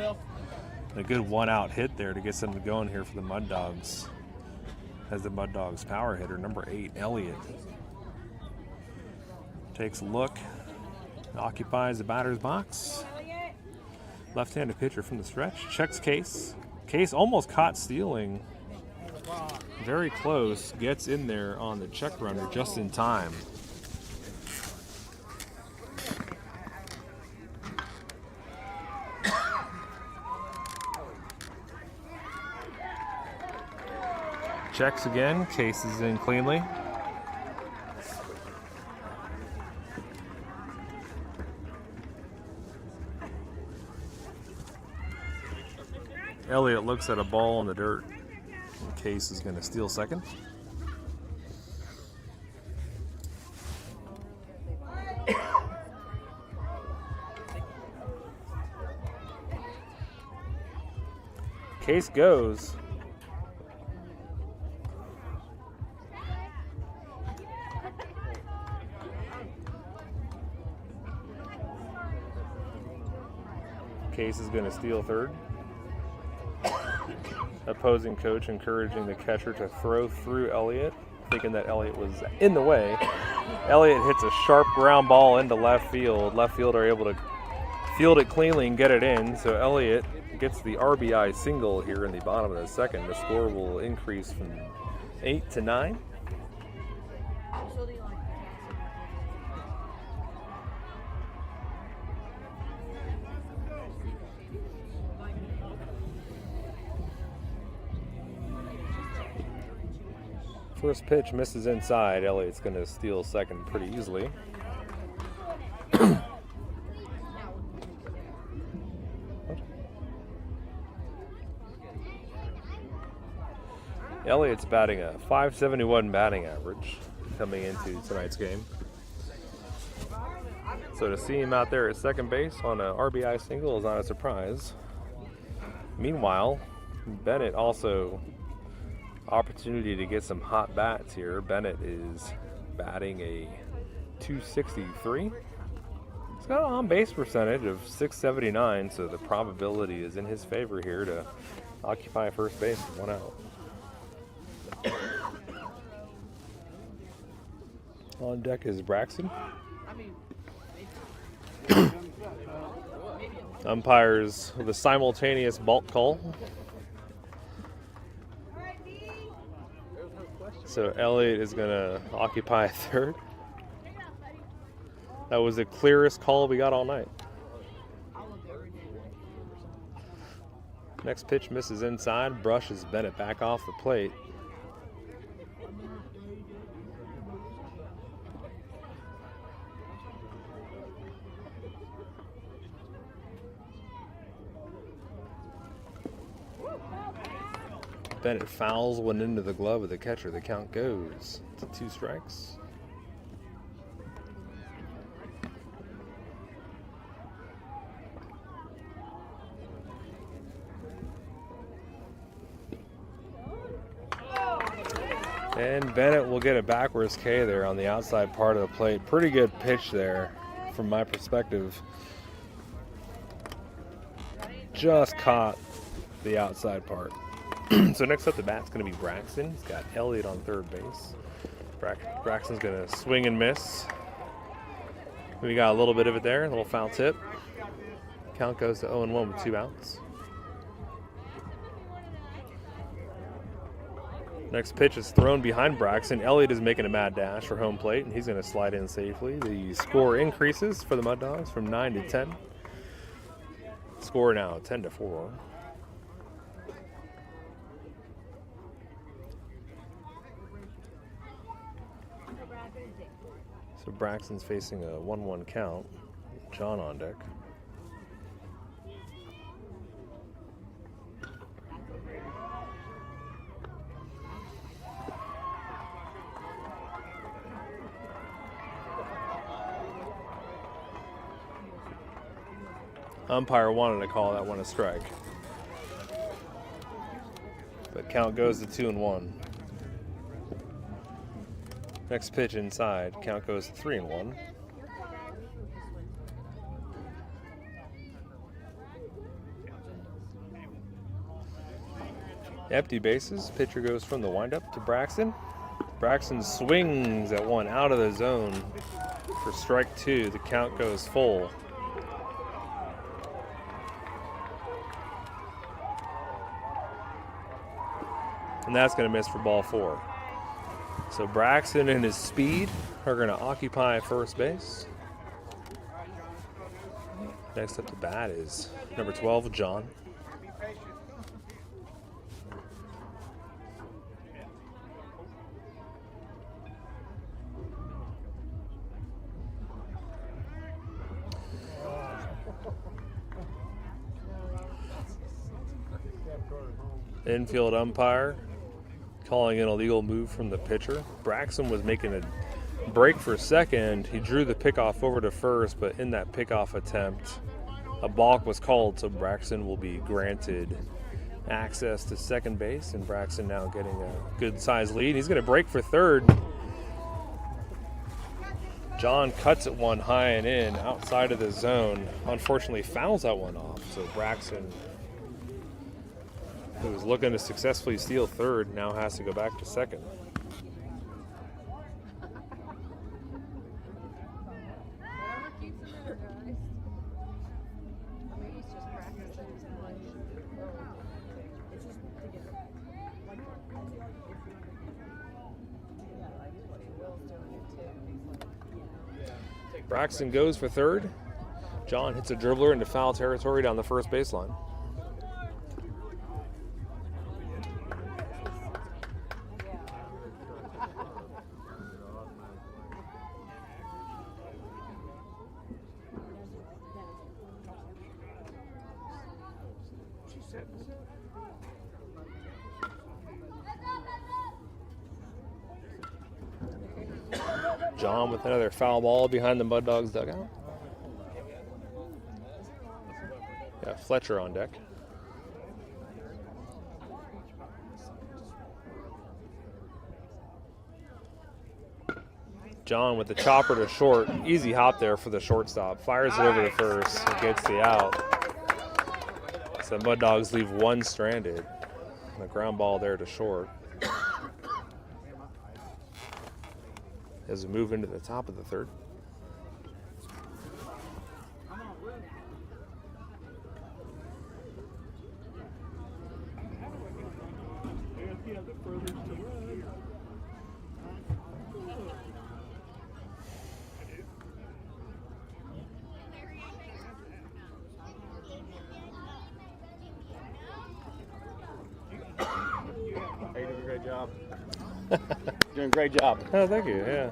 A good one-out hit there to get something going here for the Mud Dogs. As the Mud Dogs power hitter, number 8, Elliott. Takes a look, occupies the batter's box. Left-handed pitcher from the stretch, checks Case. Case almost caught stealing. Very close, gets in there on the check runner just in time. Checks again, Case is in cleanly. Elliott looks at a ball in the dirt. Case is going to steal second. Case goes. Case is going to steal third. Opposing coach encouraging the catcher to throw through Elliott, thinking that Elliott was in the way. Elliott hits a sharp ground ball into left field. Left fielder able to field it cleanly and get it in. So Elliott gets the RBI single here in the bottom of the second. The score will increase from 8 to 9. First pitch misses inside. Elliott's going to steal second pretty easily. Elliott's batting a .571 batting average coming into tonight's game. So to see him out there at second base on an RBI single is not a surprise. Meanwhile, Bennett also opportunity to get some hot bats here. Bennett is batting a .263. He's got an on-base percentage of .679, so the probability is in his favor here to occupy first base with one out. On deck is Braxton. Umpires with a simultaneous balk call. So Elliott is going to occupy third. That was the clearest call we got all night. Next pitch misses inside, brushes Bennett back off the plate. Bennett fouls one into the glove of the catcher. The count goes to 2 strikes. And Bennett will get a backwards K there on the outside part of the plate. Pretty good pitch there from my perspective. Just caught the outside part. So next up the bat's going to be Braxton. He's got Elliott on third base. Braxton's going to swing and miss. We got a little bit of it there, a little foul tip. Count goes to 0-1 with 2 outs. Next pitch is thrown behind Braxton. Elliott is making a mad dash for home plate, and he's going to slide in safely. The score increases for the Mud Dogs from 9 to 10. Score now 10-4. So Braxton's facing a 1-1 count. John on deck. Umpire wanted to call that one a strike. But count goes to 2-1. Next pitch inside. Count goes 3-1. Empty bases. Pitcher goes from the windup to Braxton. Braxton swings at one out of the zone for strike 2. The count goes full. And that's going to miss for ball 4. So Braxton and his speed are going to occupy first base. Next up to bat is number 12, John. Infield umpire calling an illegal move from the pitcher. Braxton was making a break for second. He drew the pickoff over to first, but in that pickoff attempt, a balk was called, so Braxton will be granted access to second base, and Braxton now getting a good-sized lead. He's going to break for third. John cuts it one high and in outside of the zone. Unfortunately, fouls that one off, so Braxton, who was looking to successfully steal third, now has to go back to second. Braxton goes for third. John hits a dribbler into foul territory down the first baseline. John with another foul ball behind the Mud Dogs dugout. Yeah, Fletcher on deck. John with the chopper to short. Easy hop there for the shortstop. Fires it over to first and gets the out. So the Mud Dogs leave one stranded. And a ground ball there to short. As we move into the top of the third. Hey, you did a great job. Doing a great job. Oh, thank you. Yeah.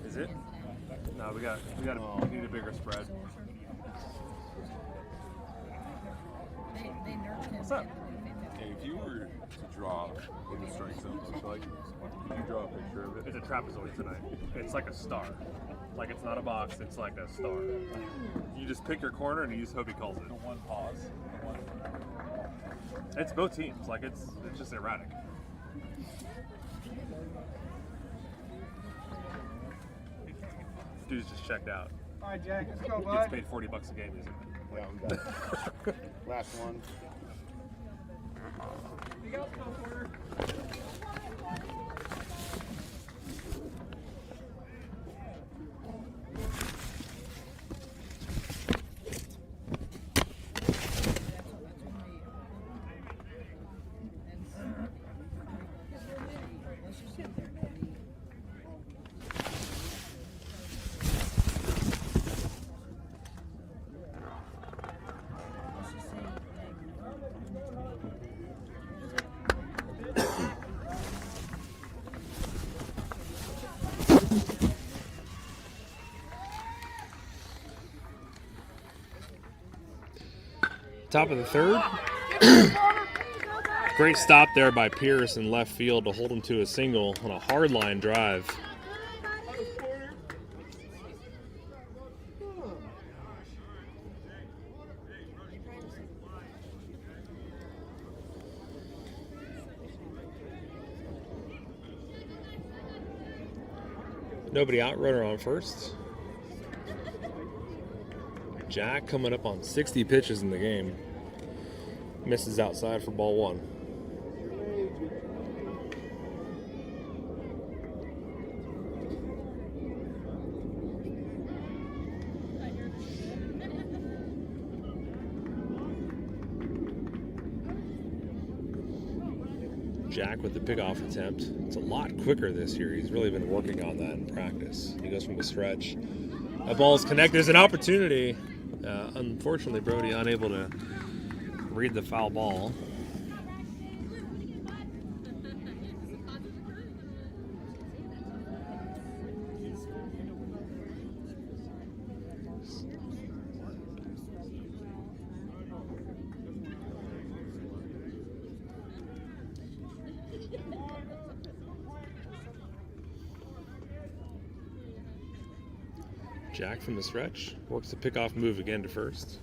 Is it? No, we need a bigger spread. What's up? Hey, if you were to draw in the strike zone, could you draw a picture of it? It's a trapezoid tonight. It's like a star. Like it's not a box, it's like a star. You just pick your corner and you just hope he calls it. The one pause. It's both teams. Like it's just erratic. Dude's just checked out. All right, Jack, let's go, Gets bud. paid $40 a game. Yeah, I'm done. Last one. You go, corner. Top of the third. Great stop there by Pierce in left field to hold him to a single on a hard line drive. Nobody out, runner on first. Jack coming up on 60 pitches in the game. Misses outside for ball one. Jack with the pickoff attempt. It's a lot quicker this year. He's really been working on that in practice. He goes from the stretch. That ball's connected. There's an opportunity. Unfortunately, Brody unable to read the foul ball. Jack from the stretch works the pickoff move again to first.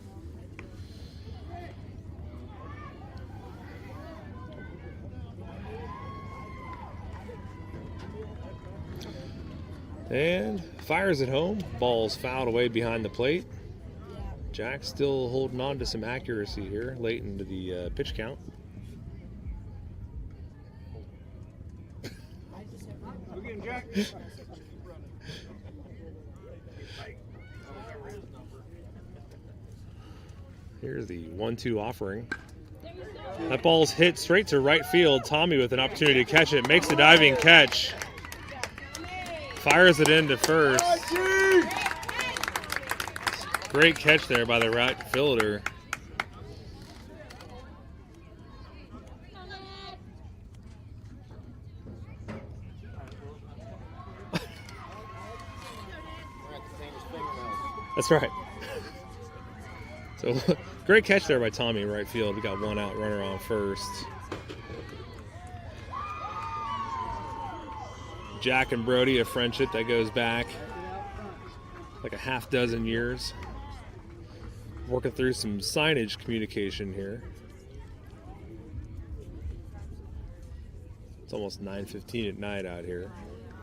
And fires it home. Ball's fouled away behind the plate. Jack still holding on to some accuracy here late into the pitch count. Here's the 1-2 offering. That ball's hit straight to right field. Tommy with an opportunity to catch it. Makes the diving catch. Fires it into first. Great catch there by the right fielder. That's right. So great catch there by Tommy in right field. We got one out, runner on first. Jack and Brody, a friendship that goes back like a half dozen years. Working through some signage communication here. It's almost 9:15 at night out here.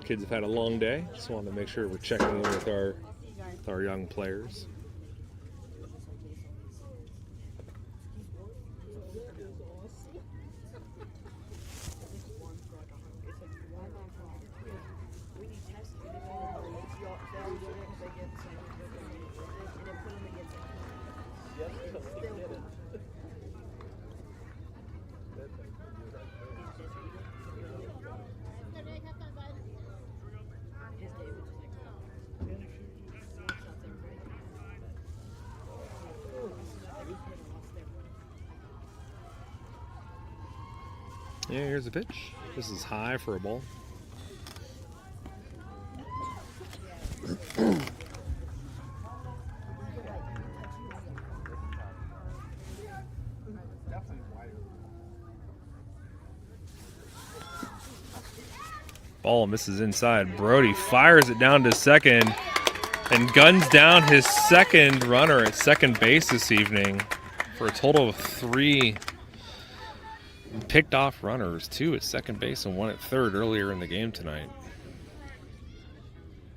Kids have had a long day. Just wanted to make sure we're checking in with our young players. Yeah, here's a pitch. This is high for a ball. Ball misses inside. Brody fires it down to second and guns down his second runner at second base this evening for a total of 3 picked off runners, 2 at second base and 1 at third earlier in the game tonight.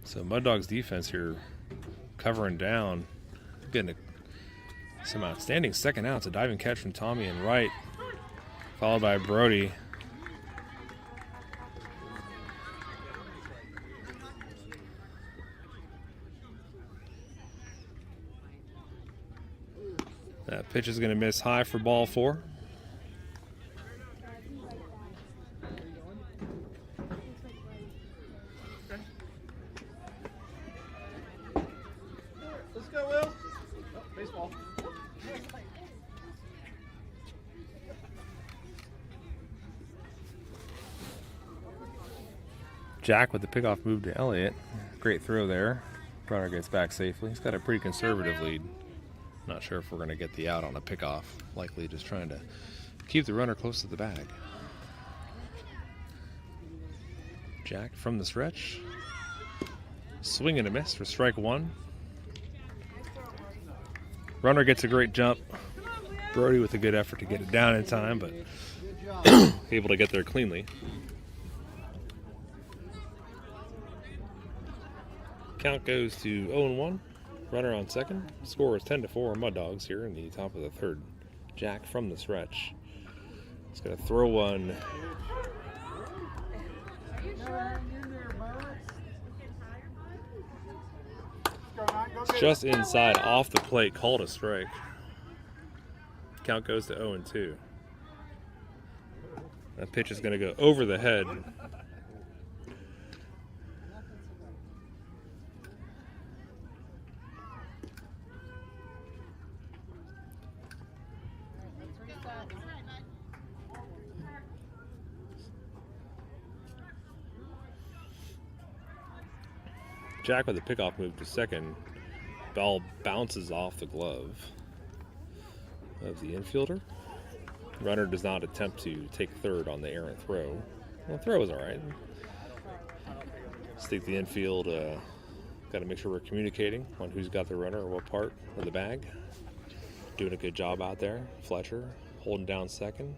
So Mud Dogs defense here covering down, getting some outstanding second outs. A diving catch from Tommy in right, followed by Brody. That pitch is going to miss high for ball 4. Let's go, Will. Oh, baseball. Jack with the pickoff move to Elliott. Great throw there. Runner gets back safely. He's got a pretty conservative lead. Not sure if we're going to get the out on a pickoff. Likely just trying to keep the runner close to the bag. Jack from the stretch. Swing and a miss for strike one. Runner gets a great jump. Brody with a good effort to get it down in time, but able to get there cleanly. Count goes to 0-1. Runner on second. Score is 10-4. Mud Dogs here in the top of the third. Jack from the stretch. He's going to throw one. It's just inside, off the plate, called a strike. Count goes to 0-2. That pitch is going to go over the head. Jack with a pickoff move to second. Ball bounces off the glove of the infielder. Runner does not attempt to take third on the errant throw. Well, the throw is all right. Just think the infield got to make sure we're communicating on who's got the runner or what part of the bag. Doing a good job out there. Fletcher holding down second.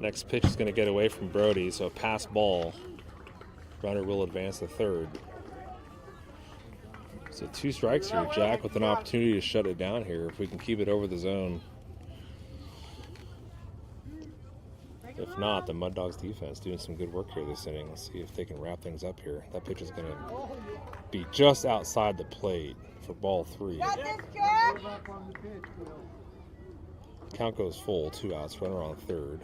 Next pitch is going to get away from Brody, so a pass ball. Runner will advance to third. So 2 strikes here. Jack with an opportunity to shut it down here if we can keep it over the zone. If not, the Mud Dogs defense doing some good work here this inning. Let's see if they can wrap things up here. That pitch is going to be just outside the plate for ball 3. Count goes full, 2 outs, runner on third.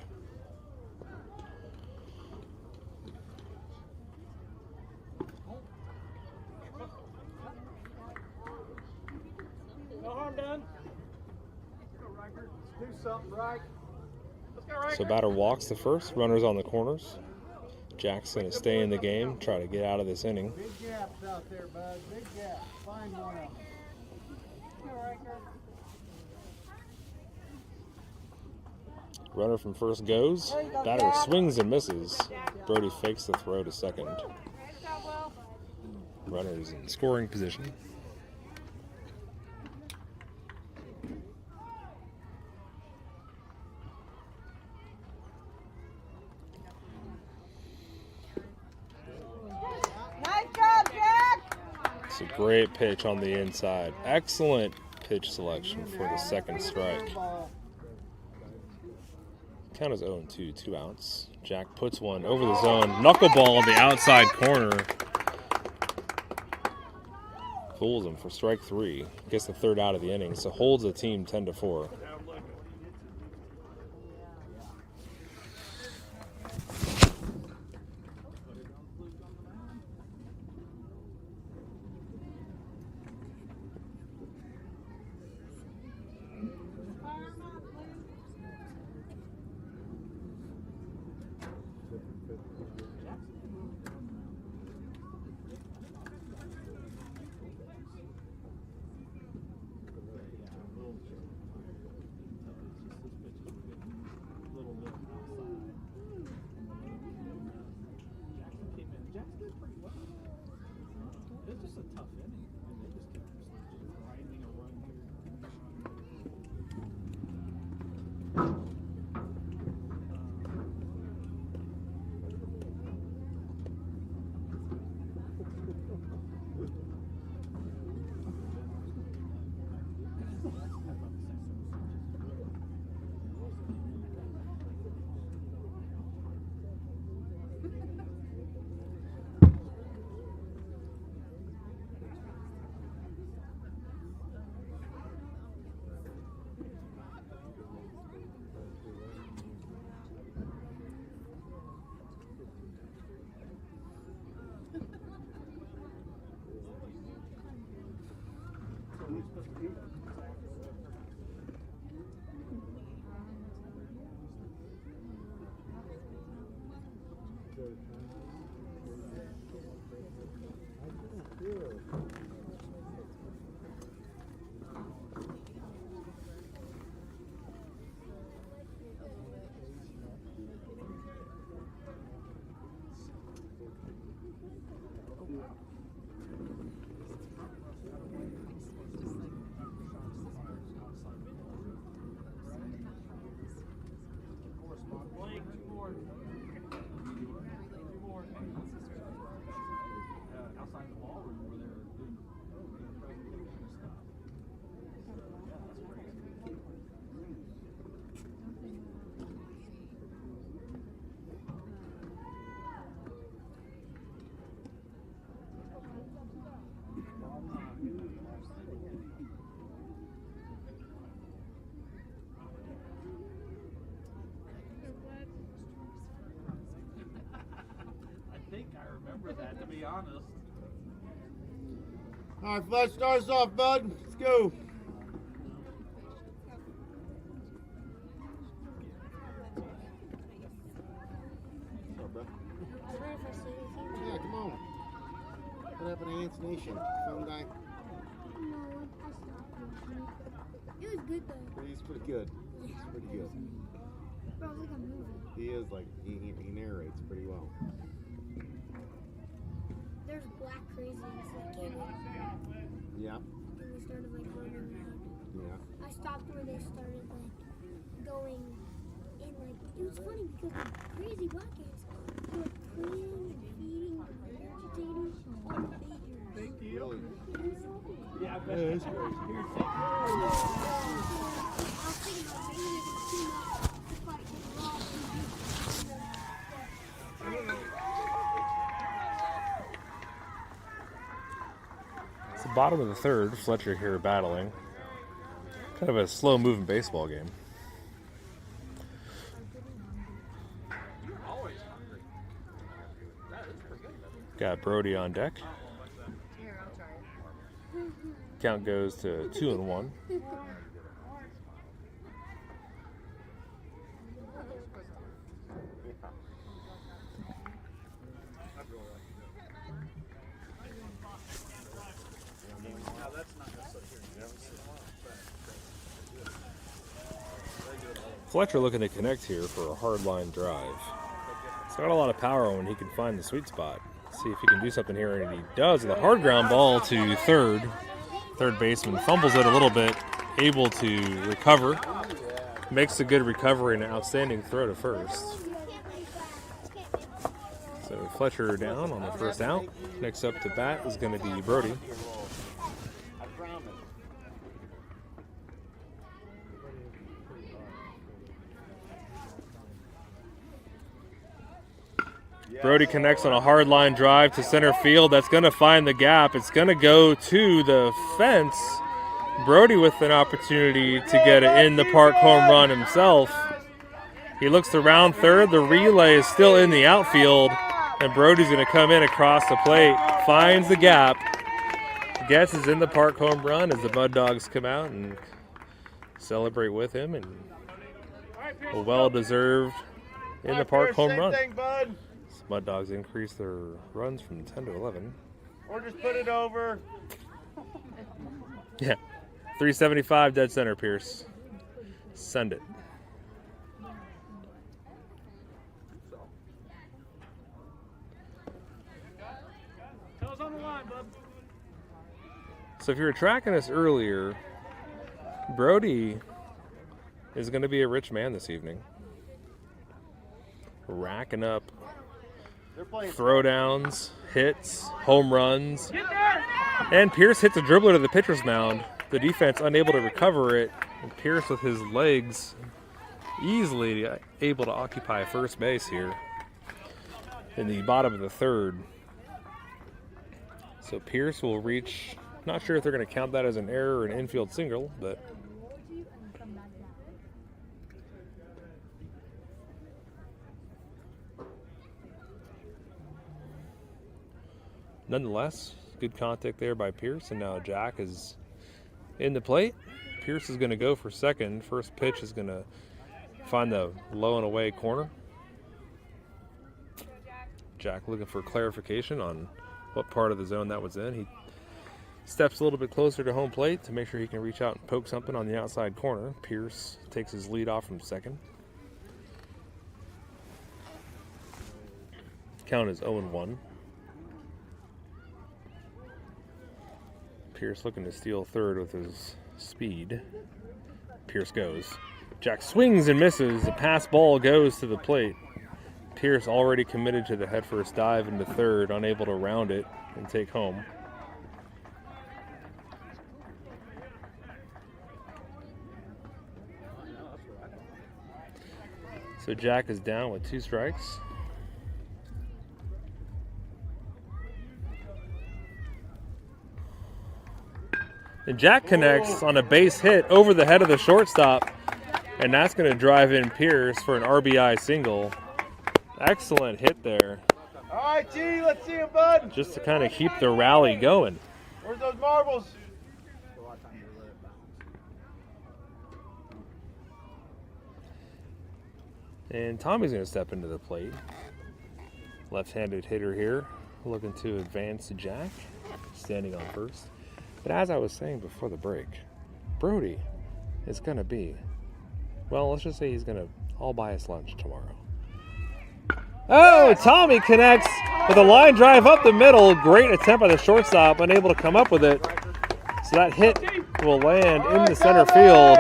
No harm done. Do something right. So batter walks the first, runners on the corners. Jack's going to stay in the game, try to get out of this inning. Big gaps out there, bud. Big gaps. Find one of them. Runner from first goes. Batter swings and misses. Brody fakes the throw to second. Runner's in scoring position. Nice job, Jack. It's a great pitch on the inside. Excellent pitch selection for the second strike. Count is 0-2, 2 outs. Jack puts one over the zone. Knuckleball on the outside corner. Fools him for strike 3. Gets the third out of the inning, so holds the team 10-4. remember that, to be honest. All right, Fletch, start us off, bud. Let's go. What's up, bro? Yeah, come on. What happened to Ants Nation? Phone guy? It was good though. He's pretty good. He's pretty good. Bro, it was like a movie. He is like, he narrates pretty well. There's black crazies that came in Yeah. and they started like running around. Yeah. I stopped where they started like going in like it was funny because the crazy black ants they were cleaning and feeding and regurgitating all the babies. Really? Yeah, I bet. Yeah, it's crazy. I was thinking about maybe it was too much to fight the raw It's the bottom of the third. Fletcher here battling. Kind of a slow-moving baseball game. Got Brody on deck. Count goes to 2-1. Fletcher looking to connect here for a hard line drive. He's got a lot of power when he can find the sweet spot. See if he can do something here, and he does. The hard ground ball to third. Third baseman fumbles it a little bit, able to recover. Makes a good recovery and an outstanding throw to first. So Fletcher down on the first out. Next up to bat is going to be Brody. Brody connects on a hard line drive to center field. That's going to find the gap. It's going to go to the fence. Brody with an opportunity to get an in-the-park home run himself. He looks around third. The relay is still in the outfield, and Brody's going to come in across the plate, finds the gap, gets his in-the-park home run as the Mud Dogs come out and celebrate with him, and a well-deserved in-the-park home run. Mud Dogs increase their runs from 10 to 11. Or just put it over. Yeah. 375 dead center, Pierce. Send it. So if you were tracking us earlier, Brody is going to be a rich man this evening. Racking up throwdowns, hits, home runs. And Pierce hits a dribbler to the pitcher's mound. The defense unable to recover it. And Pierce with his legs easily able to occupy first base here in the bottom of the third. So Pierce will reach, not sure if they're going to count that as an error or an infield single, but nonetheless, good contact there by Pierce, and now Jack is in the plate. Pierce is going to go for second. First pitch is going to find the low and away corner. Jack looking for clarification on what part of the zone that was in. He steps a little bit closer to home plate to make sure he can reach out and poke something on the outside corner. Pierce takes his lead off from second. Count is 0-1. Pierce looking to steal third with his speed. Pierce goes. Jack swings and misses. The pass ball goes to the plate. Pierce already committed to the headfirst dive into third, unable to round it and take home. So Jack is down with 2 strikes. And Jack connects on a base hit over the head of the shortstop, and that's going to drive in Pierce for an RBI single. Excellent hit there All right, G, let's see him, bud. just to kind of keep the rally going. Where's those marbles? And Tommy's going to step into the plate. Left-handed hitter here, looking to advance to Jack, standing on first. But as I was saying before the break, Brody is going to be, well, let's just say he's going to all buy us lunch tomorrow. Oh, Tommy connects with a line drive up the middle. Great attempt by the shortstop, unable to come up with it. So that hit will land in the center field.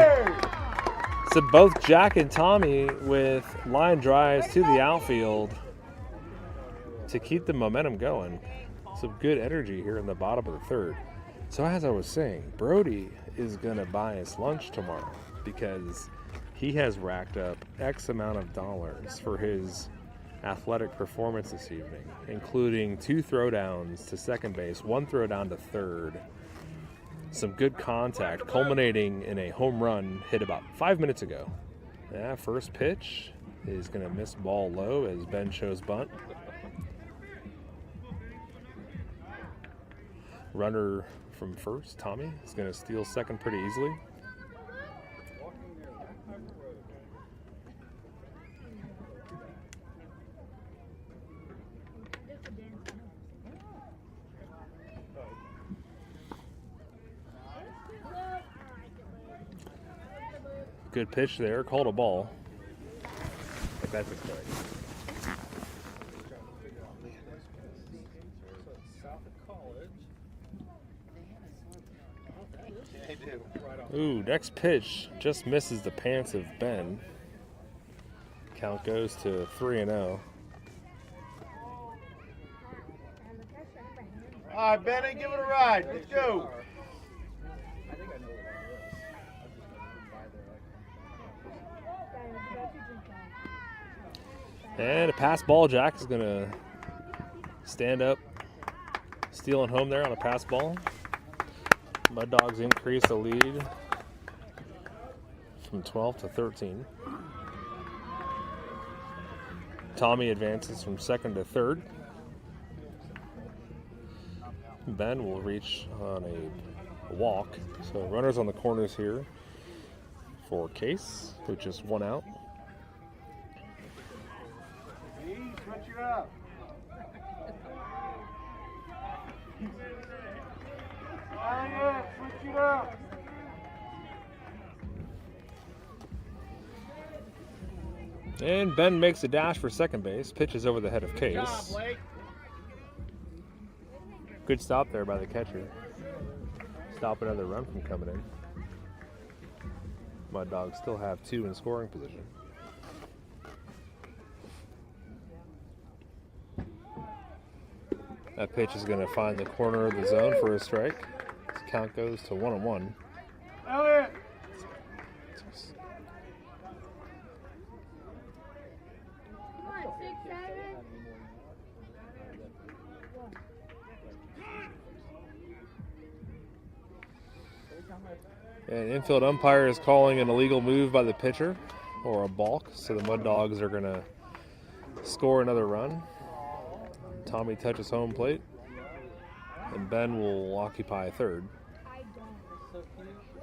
So both Jack and Tommy with line drives to the outfield to keep the momentum going. Some good energy here in the bottom of the third. So as I was saying, Brody is going to buy us lunch tomorrow because he has racked up X amount of dollars for his athletic performance this evening, including 2 throwdowns to second base, 1 throwdown to third. Some good contact, culminating in a home run hit about 5 minutes ago. Yeah, first pitch is going to miss ball low as Ben shows bunt. Runner from first, Tommy, is going to steal second pretty easily. Good pitch there, called a ball. But that's a strike. Ooh, next pitch just misses the pants of Ben. Count goes to 3-0. All right, Benny, give it a ride. Let's go. And a pass ball. Jack is going to stand up, stealing home there on a pass ball. Mud Dogs increase the lead from 12 to 13. Tommy advances from second to third. Ben will reach on a walk. So runners on the corners here for Case, with just 1 out. Switch it up. Switch it up. And Ben makes a dash for second base. Pitches over the head of Case. Good job, Blake. Good stop there by the catcher. Stop another run from coming in. Mud Dogs still have 2 in scoring position. That pitch is going to find the corner of the zone for a strike. This count goes to 1-1. Elliot. An infield umpire is calling an illegal move by the pitcher, or a balk, so the Mud Dogs are going to score another run. Tommy touches home plate, and Ben will occupy third.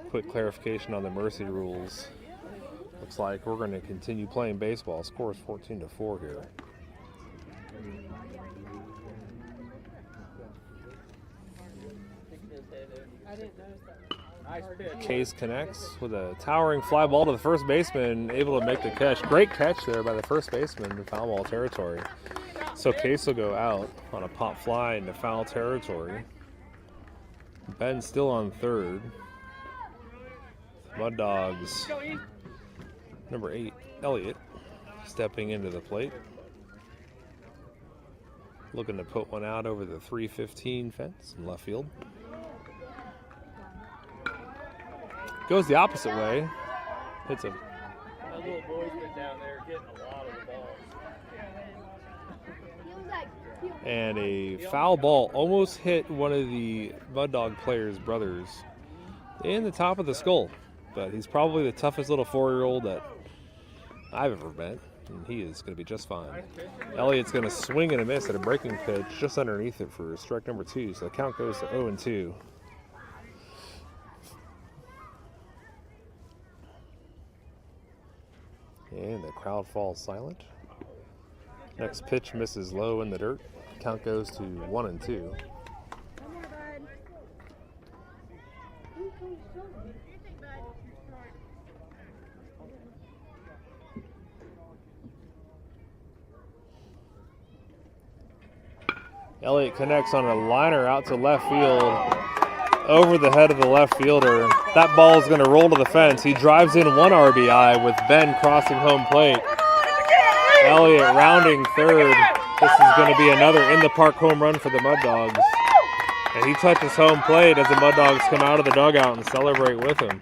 Quick clarification on the mercy rules. Looks like we're going to continue playing baseball. Score is 14-4 here. Case connects with a towering fly ball to the first baseman, able to make the catch. Great catch there by the first baseman in foul ball territory. So Case will go out on a pop fly into foul territory. Ben still on third. Mud Dogs, number 8, Elliot, stepping into the plate. Looking to put one out over the 315 fence in left field. Goes the opposite way. Hits a... That little boy's been down there getting a lot of the balls. And a foul ball almost hit one of the Mud Dog players' brothers in the top of the skull. But he's probably the toughest little 4-year-old that I've ever met. and he is going to be just fine. Elliott's going to swing and a miss at a breaking pitch just underneath it for strike number 2, so the count goes to 0-2. And the crowd falls silent. Next pitch misses low in the dirt. Count goes to 1-2. Elliott connects on a liner out to left field over the head of the left fielder. That ball is going to roll to the fence. He drives in 1 RBI with Ben crossing home plate. Elliott rounding third. This is going to be another in-the-park home run for the Mud Dogs. And he touches home plate as the Mud Dogs come out of the dugout and celebrate with him.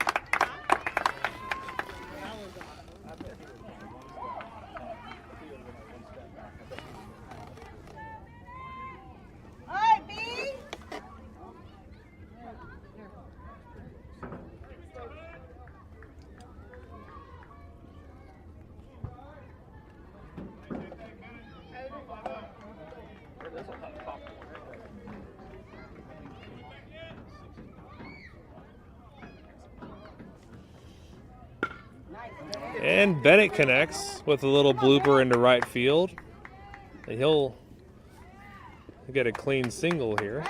And Bennett connects with a little blooper into right field. And he'll get a clean single here.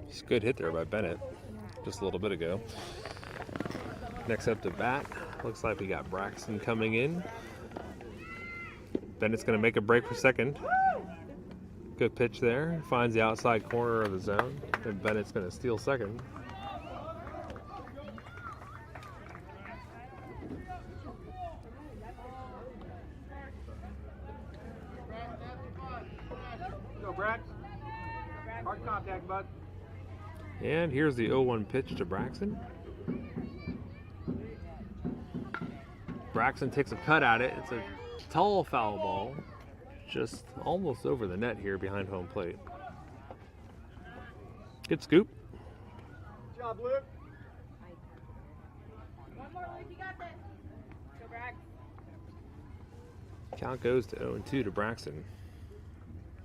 It's a good hit there by Bennett just a little bit ago. Next up to bat, looks like we got Braxton coming in. Bennett's going to make a break for second. Good pitch there. Finds the outside corner of the zone. And Bennett's going to steal second. Go, Brax. Hard contact, bud. And here's the 0-1 pitch to Braxton. Braxton takes a cut at it. It's a tall foul ball, just almost over the net here behind home plate. Good scoop. Good job, Luke. One more, Luke. You got this. Go, Brax. Count goes to 0-2 to Braxton.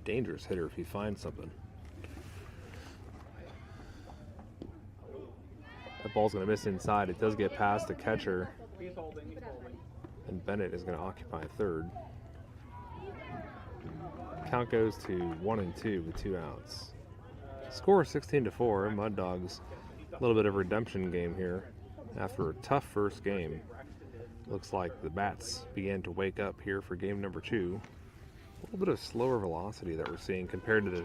Dangerous hitter if he finds something. That ball's going to miss inside. It does get past the catcher. He's holding. He's holding. And Bennett is going to occupy third. Count goes to 1-2 with 2 outs. Score 16-4. Mud Dogs, a little bit of a redemption game here after a tough first game. Looks like the bats began to wake up here for game number 2. A little bit of slower velocity that we're seeing compared to the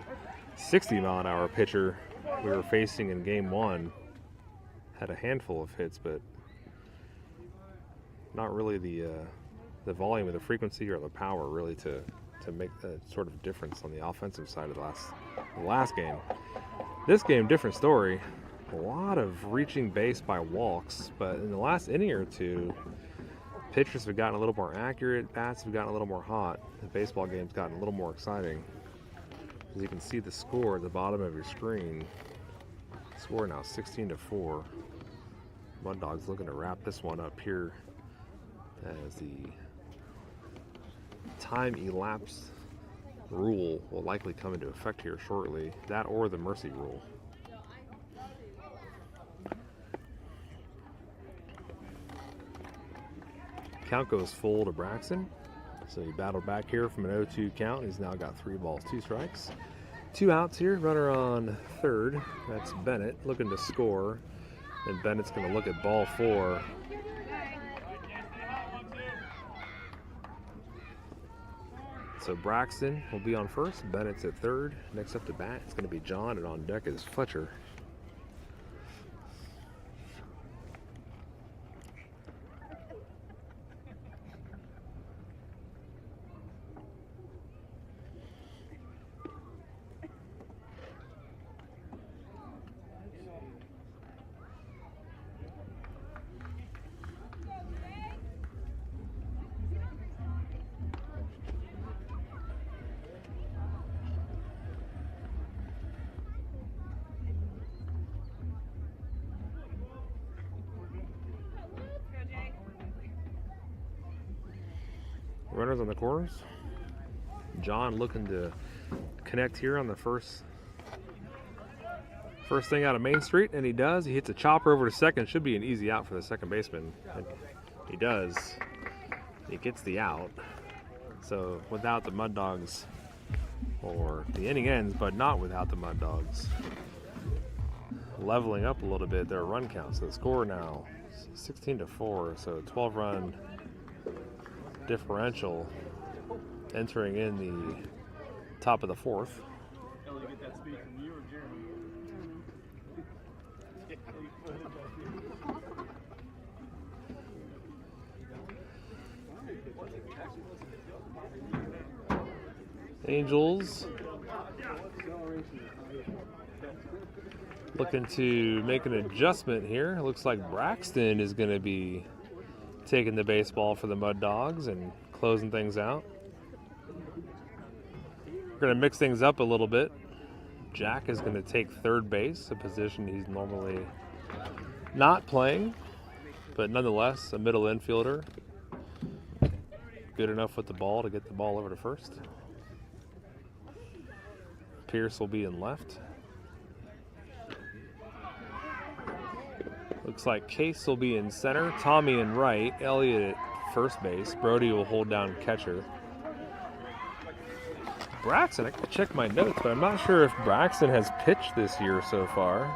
60-mile-an-hour pitcher we were facing in game 1. Had a handful of hits, but not really the volume or the frequency or the power really to make a sort of difference on the offensive side of the last game. This game, different story. A lot of reaching base by walks, but in the last inning or two, pitchers have gotten a little more accurate, bats have gotten a little more hot, the baseball game's gotten a little more exciting. As you can see the score at the bottom of your screen, score now 16-4. Mud Dogs looking to wrap this one up here as the time elapsed rule will likely come into effect here shortly. That or the mercy rule. Count goes full to Braxton. So he battled back here from an 0-2 count. He's now got 3 balls, 2 strikes. 2 outs here, runner on third. That's Bennett looking to score. And Bennett's going to look at ball 4. So Braxton will be on first. Bennett's at third. Next up to bat, it's going to be John, and on deck is Fletcher. runners on the corners. John looking to connect here on the first thing out of Main Street, and he does. He hits a chopper over to second. Should be an easy out for the second baseman. And he does. He gets the out. So without the Mud Dogs, or the inning ends, but not without the Mud Dogs, leveling up a little bit their run count. So the score now 16-4. So 12-run differential entering in the top of the fourth. Angels looking to make an adjustment here. It looks like Braxton is going to be taking the baseball for the Mud Dogs and closing things out. We're going to mix things up a little bit. Jack is going to take third base, a position he's normally not playing, but nonetheless a middle infielder. Good enough with the ball to get the ball over to first. Pierce will be in left. Looks like Case will be in center, Tommy in right, Elliott at first base. Brody will hold down catcher. Braxton, I can check my notes, but I'm not sure if Braxton has pitched this year so far.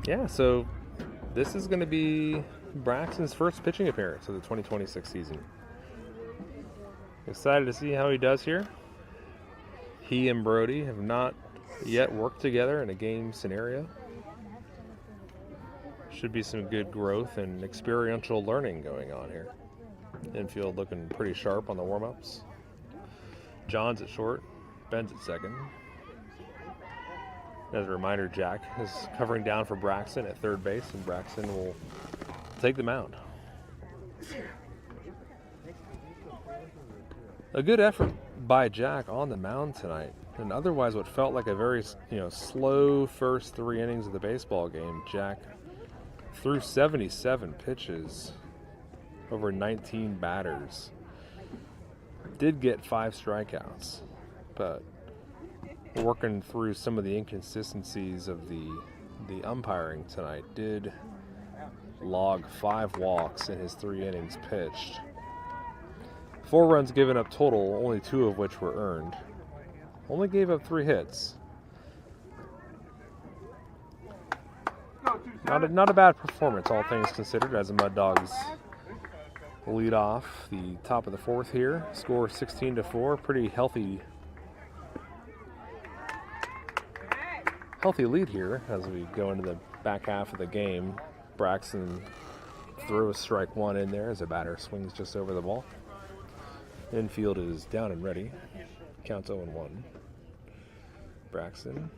Yeah, so this is going to be Braxton's first pitching appearance of the 2026 season. Excited to see how he does here. He and Brody have not yet worked together in a game scenario. Should be some good growth and experiential learning going on here. Infield looking pretty sharp on the warm-ups. John's at short, Ben's at second. As a reminder, Jack is covering down for Braxton at third base, and Braxton will take the mound. A good effort by Jack on the mound tonight, and otherwise what felt like a very slow first 3 innings of the baseball game. Jack threw 77 pitches over 19 batters. Did get 5 strikeouts, but working through some of the inconsistencies of the umpiring tonight, did log 5 walks in his 3 innings pitched. 4 runs given up total, only 2 of which were earned. Only gave up 3 hits. Not a bad performance, all things considered, as the Mud Dogs lead off the top of the fourth here. Score 16-4, pretty healthy lead here as we go into the back half of the game. Braxton throws strike 1 in there as a batter swings just over the ball. Infield is down and ready. Counts 0-1. Braxton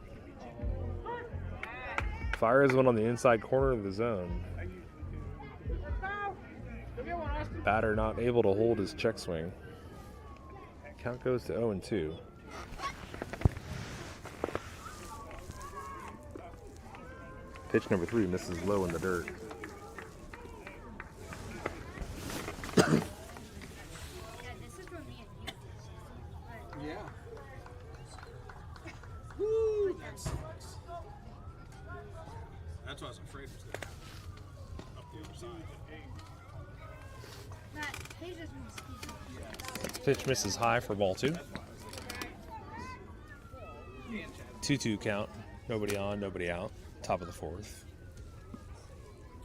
fires one on the inside corner of the zone. Batter not able to hold his check swing. Count goes to 0-2. Pitch number 3 misses low in the dirt. Yeah. Woo, that sucks. That's what I was afraid was going to happen. Up the other side. Pitch misses high for ball 2. 2-2 count. Nobody on, nobody out. Top of the fourth.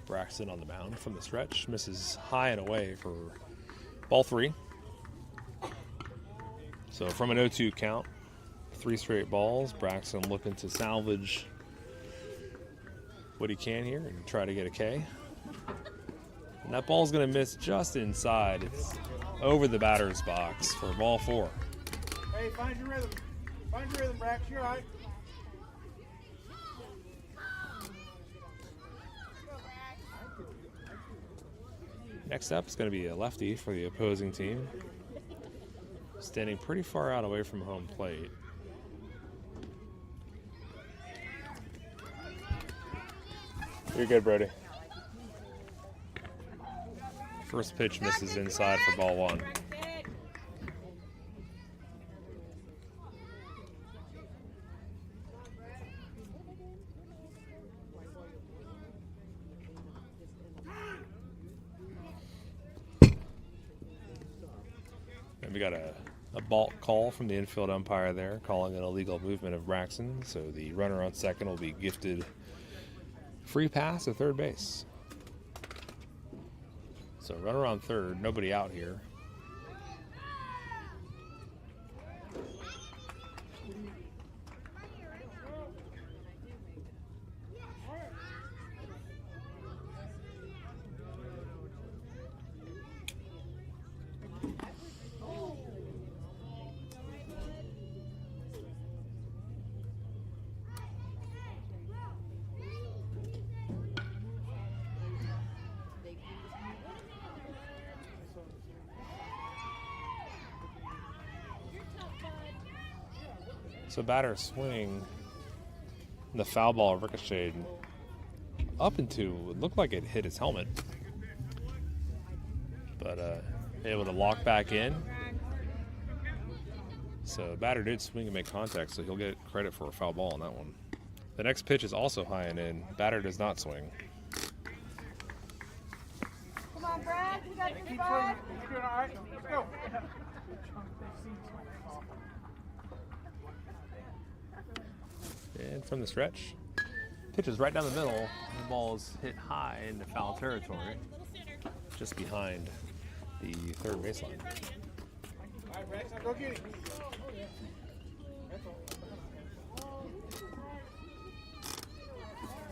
Braxton on the mound from the stretch. Misses high and away for ball 3. So from an 0-2 count, 3 straight balls. Braxton looking to salvage what he can here and try to get a K. And that ball's going to miss just inside. It's over the batter's box for ball 4. Hey, find your rhythm. Find your rhythm, Brax. You're all right. Next up is going to be a lefty for the opposing team. Standing pretty far out away from home plate. You're good, Brody. First pitch misses inside for ball 1. And we got a balk call from the infield umpire there, calling an illegal movement of Braxton. So the runner on second will be gifted free pass to third base. So runner on third, nobody out here. So batter swing, the foul ball ricocheted up into, it looked like it hit his helmet. But able to lock back in. So batter did swing and make contact, so he'll get credit for a foul ball on that one. The next pitch is also high and in. Batter does not swing. Come on, Brad. You got this, Keep Brad. swinging. You're doing all right. Let's go. And from the stretch, pitches right down the middle. The ball is hit high into foul territory, just behind the third baseline. All right, Rex, now go get it.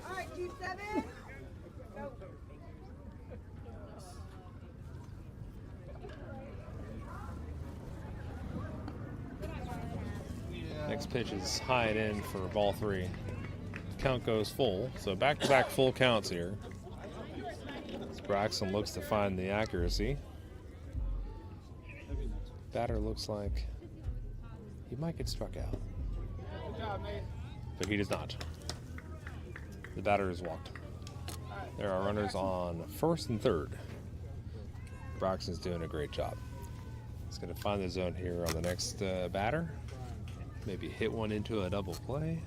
All right, 2-7. Go. Next pitch is high and in for ball 3. Count goes full, so back-to-back full counts here. As Braxton looks to find the accuracy. Batter looks like he might get struck out, but he does not. The batter is walked. There are runners on first and third. Braxton's doing a great job. He's going to find the zone here on the next batter. Maybe hit one into a double play.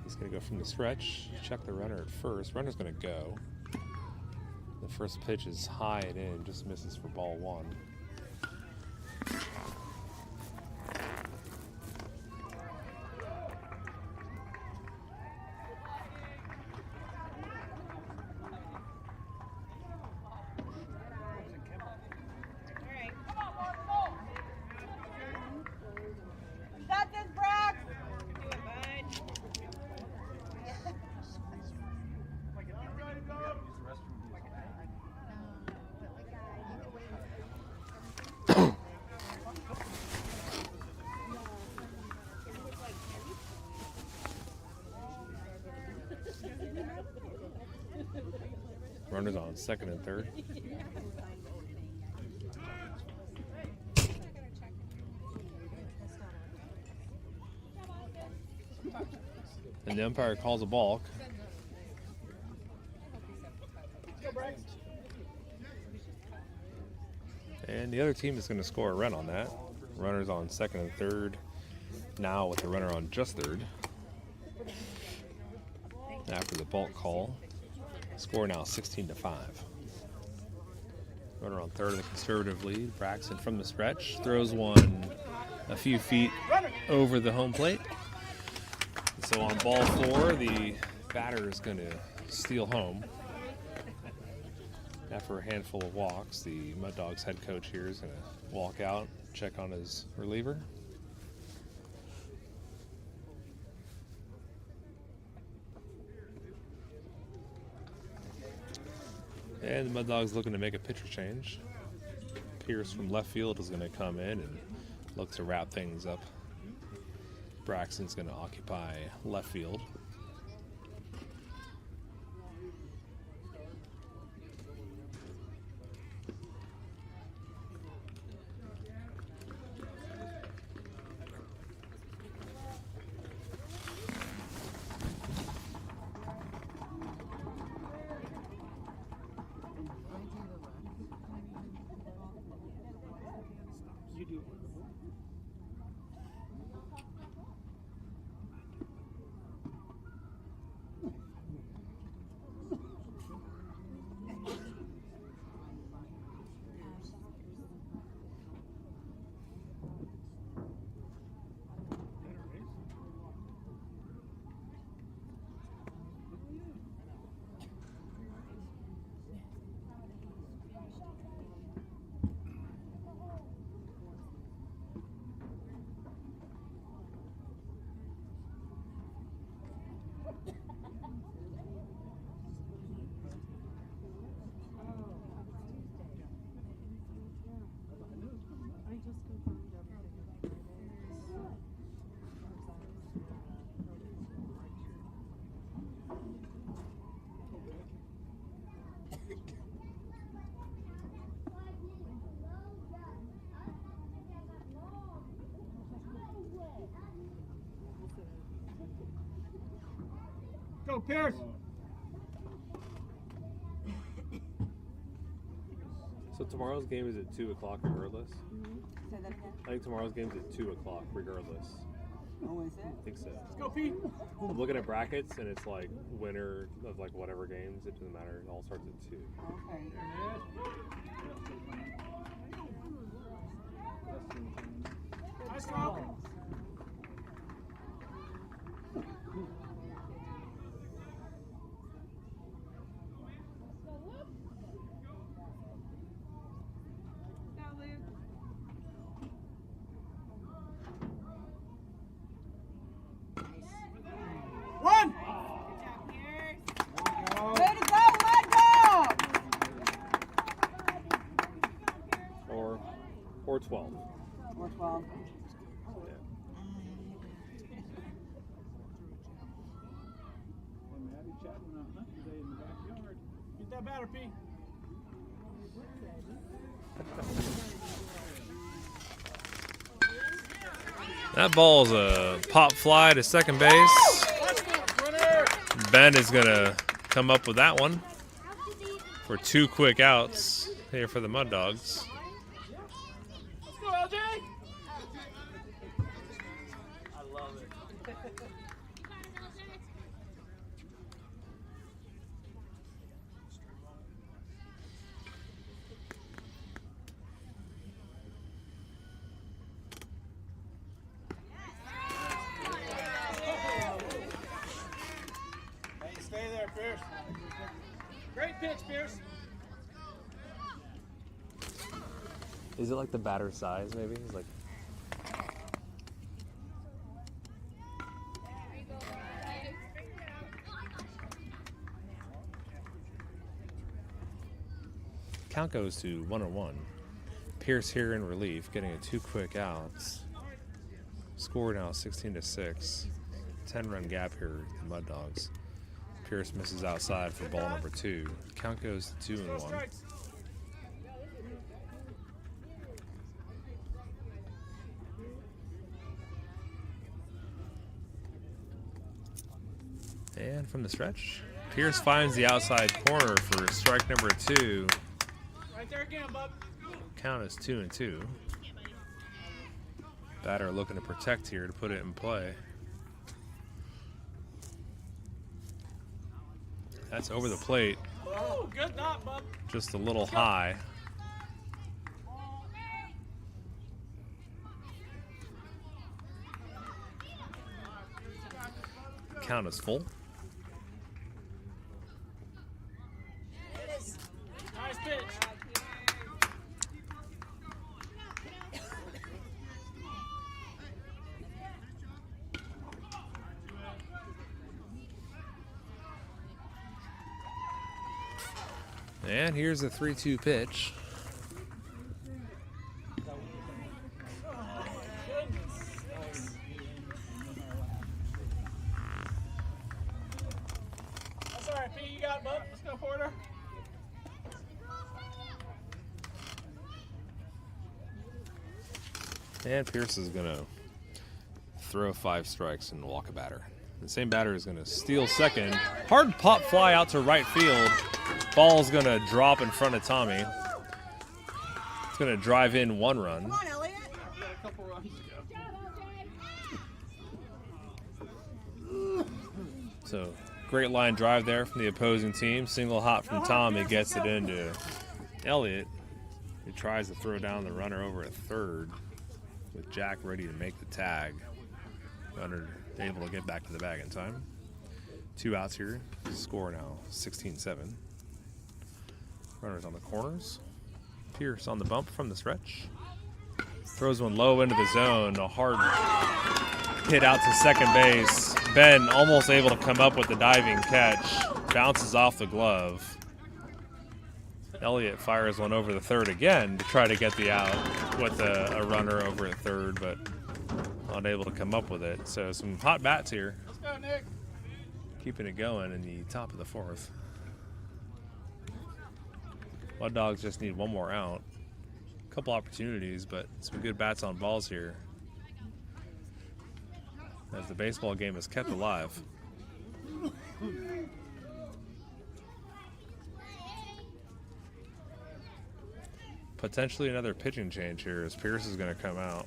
He's going to go from the stretch, check the runner at first. Runner's going to go. The first pitch is high and in, just misses for ball 1. You got this, Brad. Do it, bud. Runners on second and third. And the umpire calls a balk. And the other team is going to score a run on that. Runners on second and third. Now with the runner on just third. After the balk call. Score now 16-5. Runner on third of the conservative lead. Braxton from the stretch. Throws one a few feet over the home plate. So on ball 4, the batter is going to steal home. After a handful of walks, the Mud Dogs head coach here is going to walk out, check on his reliever. And the Mud Dogs looking to make a pitcher change. Pierce from left field is going to come in and look to wrap things up. Braxton's going to occupy left field. go, Pierce. So tomorrow's game is at 2 o'clock regardless? Say that again. I think tomorrow's game's at 2 o'clock regardless. Oh, is it? I think so. Let's go, Pete. I'm looking at brackets and it's like winner of like whatever games. It doesn't matter. It all starts at 2. Okay. Nice throw. One. Way to go, Mud Dog! Or 12. Or 12. Get that batter, Pete. That ball's a pop fly to second base. Ben is going to come up with that one for 2 quick outs here for the Mud Dogs. Let's go, LJ. I love it. Hey, stay there, Pierce. Great pitch, Pierce. Is it like the batter size maybe? It's like count goes to 1-1. Pierce here in relief, getting a 2 quick outs. Score now 16-6. 10-run gap here, the Mud Dogs. Pierce misses outside for ball number 2. Count goes to 2-1. And from the stretch, Pierce finds the outside corner for strike number 2. Right there again, bub. Count is 2-2. Batter looking to protect here to put it in play. That's over the plate. Oh, good knock, bub. Just a little high. Count is full. Nice pitch. And here's the 3-2 pitch. That's all right, Pete. You got it, bub. Let's go, Porter. And Pierce is going to throw 5 strikes and walk a batter. The same batter is going to steal second. Hard pop fly out to right field. Ball's going to drop in front of Tommy. It's going to drive in 1 run. Come on, Elliot. A couple runs ago. So great line drive there from the opposing team. Single hop from Tommy gets it into Elliott, who tries to throw down the runner over at third with Jack ready to make the tag. Runner able to get back to the bag in time. 2 outs here. Score now 16-7. Runners on the corners. Pierce on the bump from the stretch. Throws one low into the zone. A hard hit out to second base. Ben almost able to come up with the diving catch. Bounces off the glove. Elliott fires one over the third again to try to get the out with a runner over at third, but unable to come up with it. So some hot bats here. Let's go, Nick. Keeping it going in the top of the 4th. Mud Dogs just need 1 more out. A couple opportunities, but some good bats on balls here, as the baseball game is kept alive. Potentially another pitching change here as Pierce is going to come out.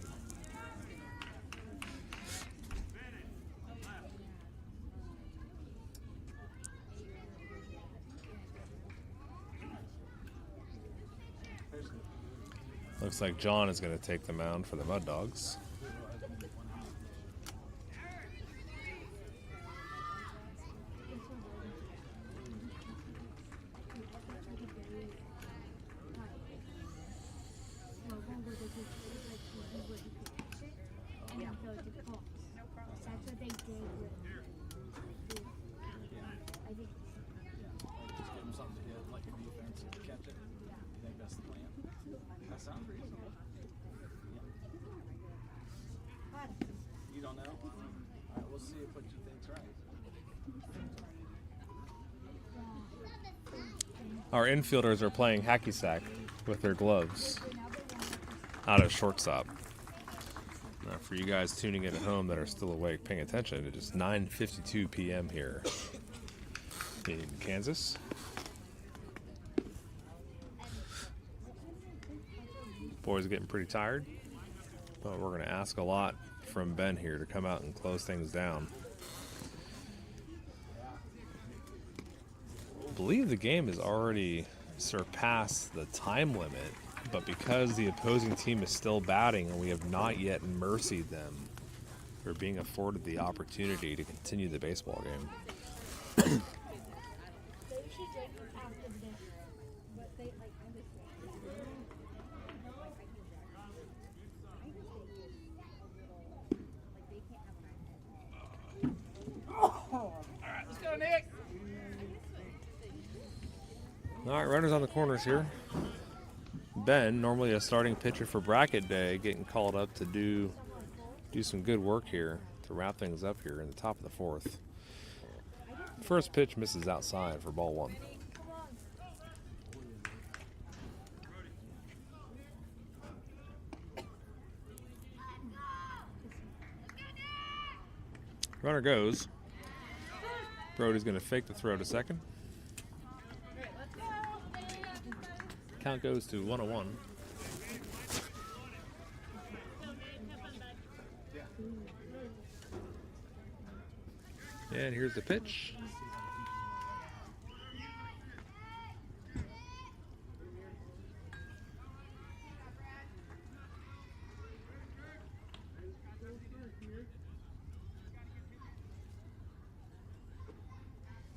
Looks like John is going to take the mound for the Mud Dogs. You don't know? All right, we'll see if what you think's right. Our infielders are playing hacky sack with their gloves out of shortstop. Now, for you guys tuning in at home that are still awake, paying attention, it is 9:52 p.m. here in Kansas. Boys are getting pretty tired, but we're going to ask a lot from Ben here to come out and close things down. I believe the game has already surpassed the time limit, but because the opposing team is still batting and we have not yet mercied them, we're being afforded the opportunity to continue the baseball game. All right, runners on the corners here. Ben, normally a starting pitcher for bracket day, getting called up to do some good work here to wrap things up here in the top of the fourth. First pitch misses outside for ball one. Runner goes. Brody's going to fake the throw to second. Count goes to 1-1. And here's the pitch.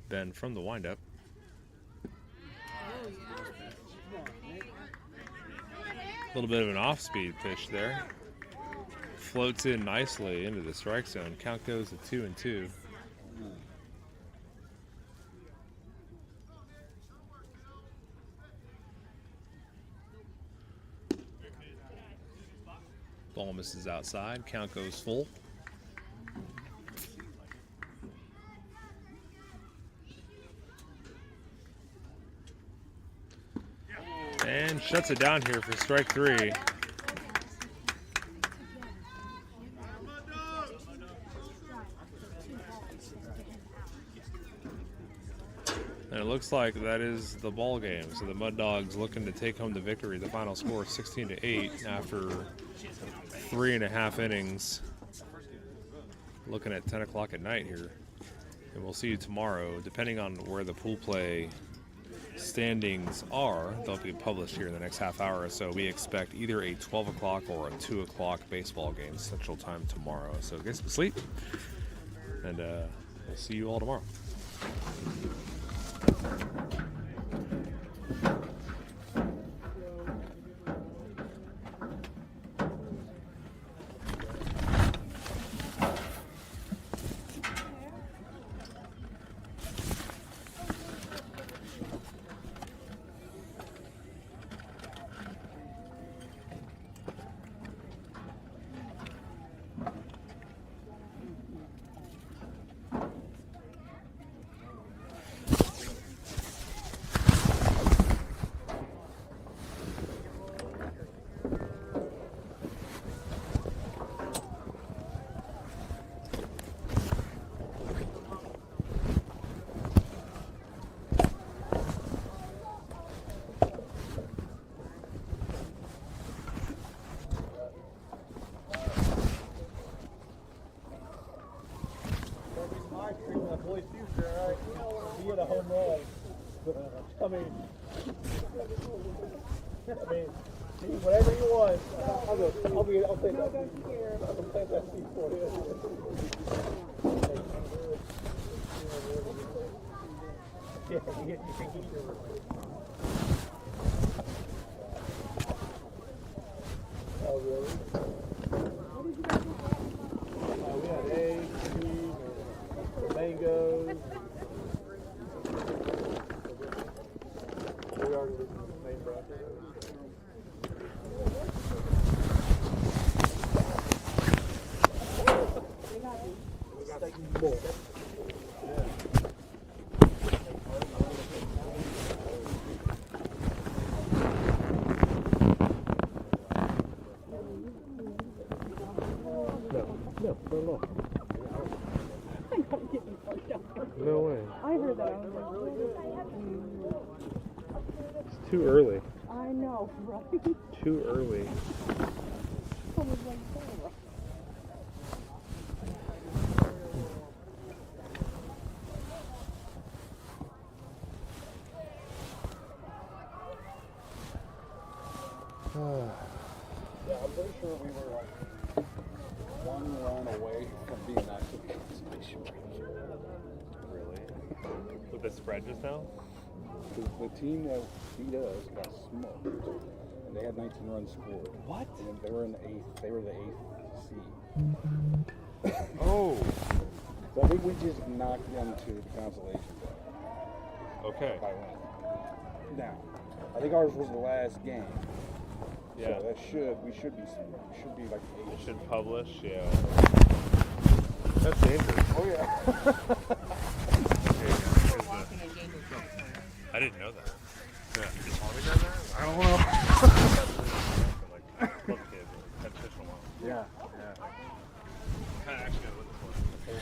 Ben from the windup. A little bit of an off-speed pitch there. Floats in nicely into the strike zone. Count goes to 2-2. Ball misses outside. Count goes full. And shuts it down here for strike three. And it looks like that is the ball game. So the Mud Dogs looking to take home the victory. The final score is 16-8 after 3.5 innings. Looking at 10 o'clock at night here. And we'll see you tomorrow, depending on where the pool play standings are. They'll be published here in the next half hour or so. We expect either a 12 o'clock or a 2 o'clock baseball game Central Time tomorrow. So get some sleep, and we'll see you all tomorrow. ice cream in the boys' future, all right? You get a home run. I mean, whatever you want. I'll take that. I'll take that seat for you. Yeah, you can keep your. Oh, really? We had eggs, cheese, mangoes. We are the main bracket. More. No way. I heard that. It's too early. I know, right? Too early. Yeah, I'm pretty sure we were like one run away from being actually Really? With the spread just now? The team that beat us got smoked, and they had 19 runs scored. What? And they were in the eighth. They were the 8th seed. Oh. So I think we just knocked them to the consolation game Okay. by one. Now, I think ours was the last game. Yeah. So that we should be like the 8th. It should publish, yeah. That's dangerous. Oh yeah. I didn't know that. Yeah. Did Tommy know that? I don't know. Like, club kid, had fish in a while. Yeah. Kind of actually got looking for it.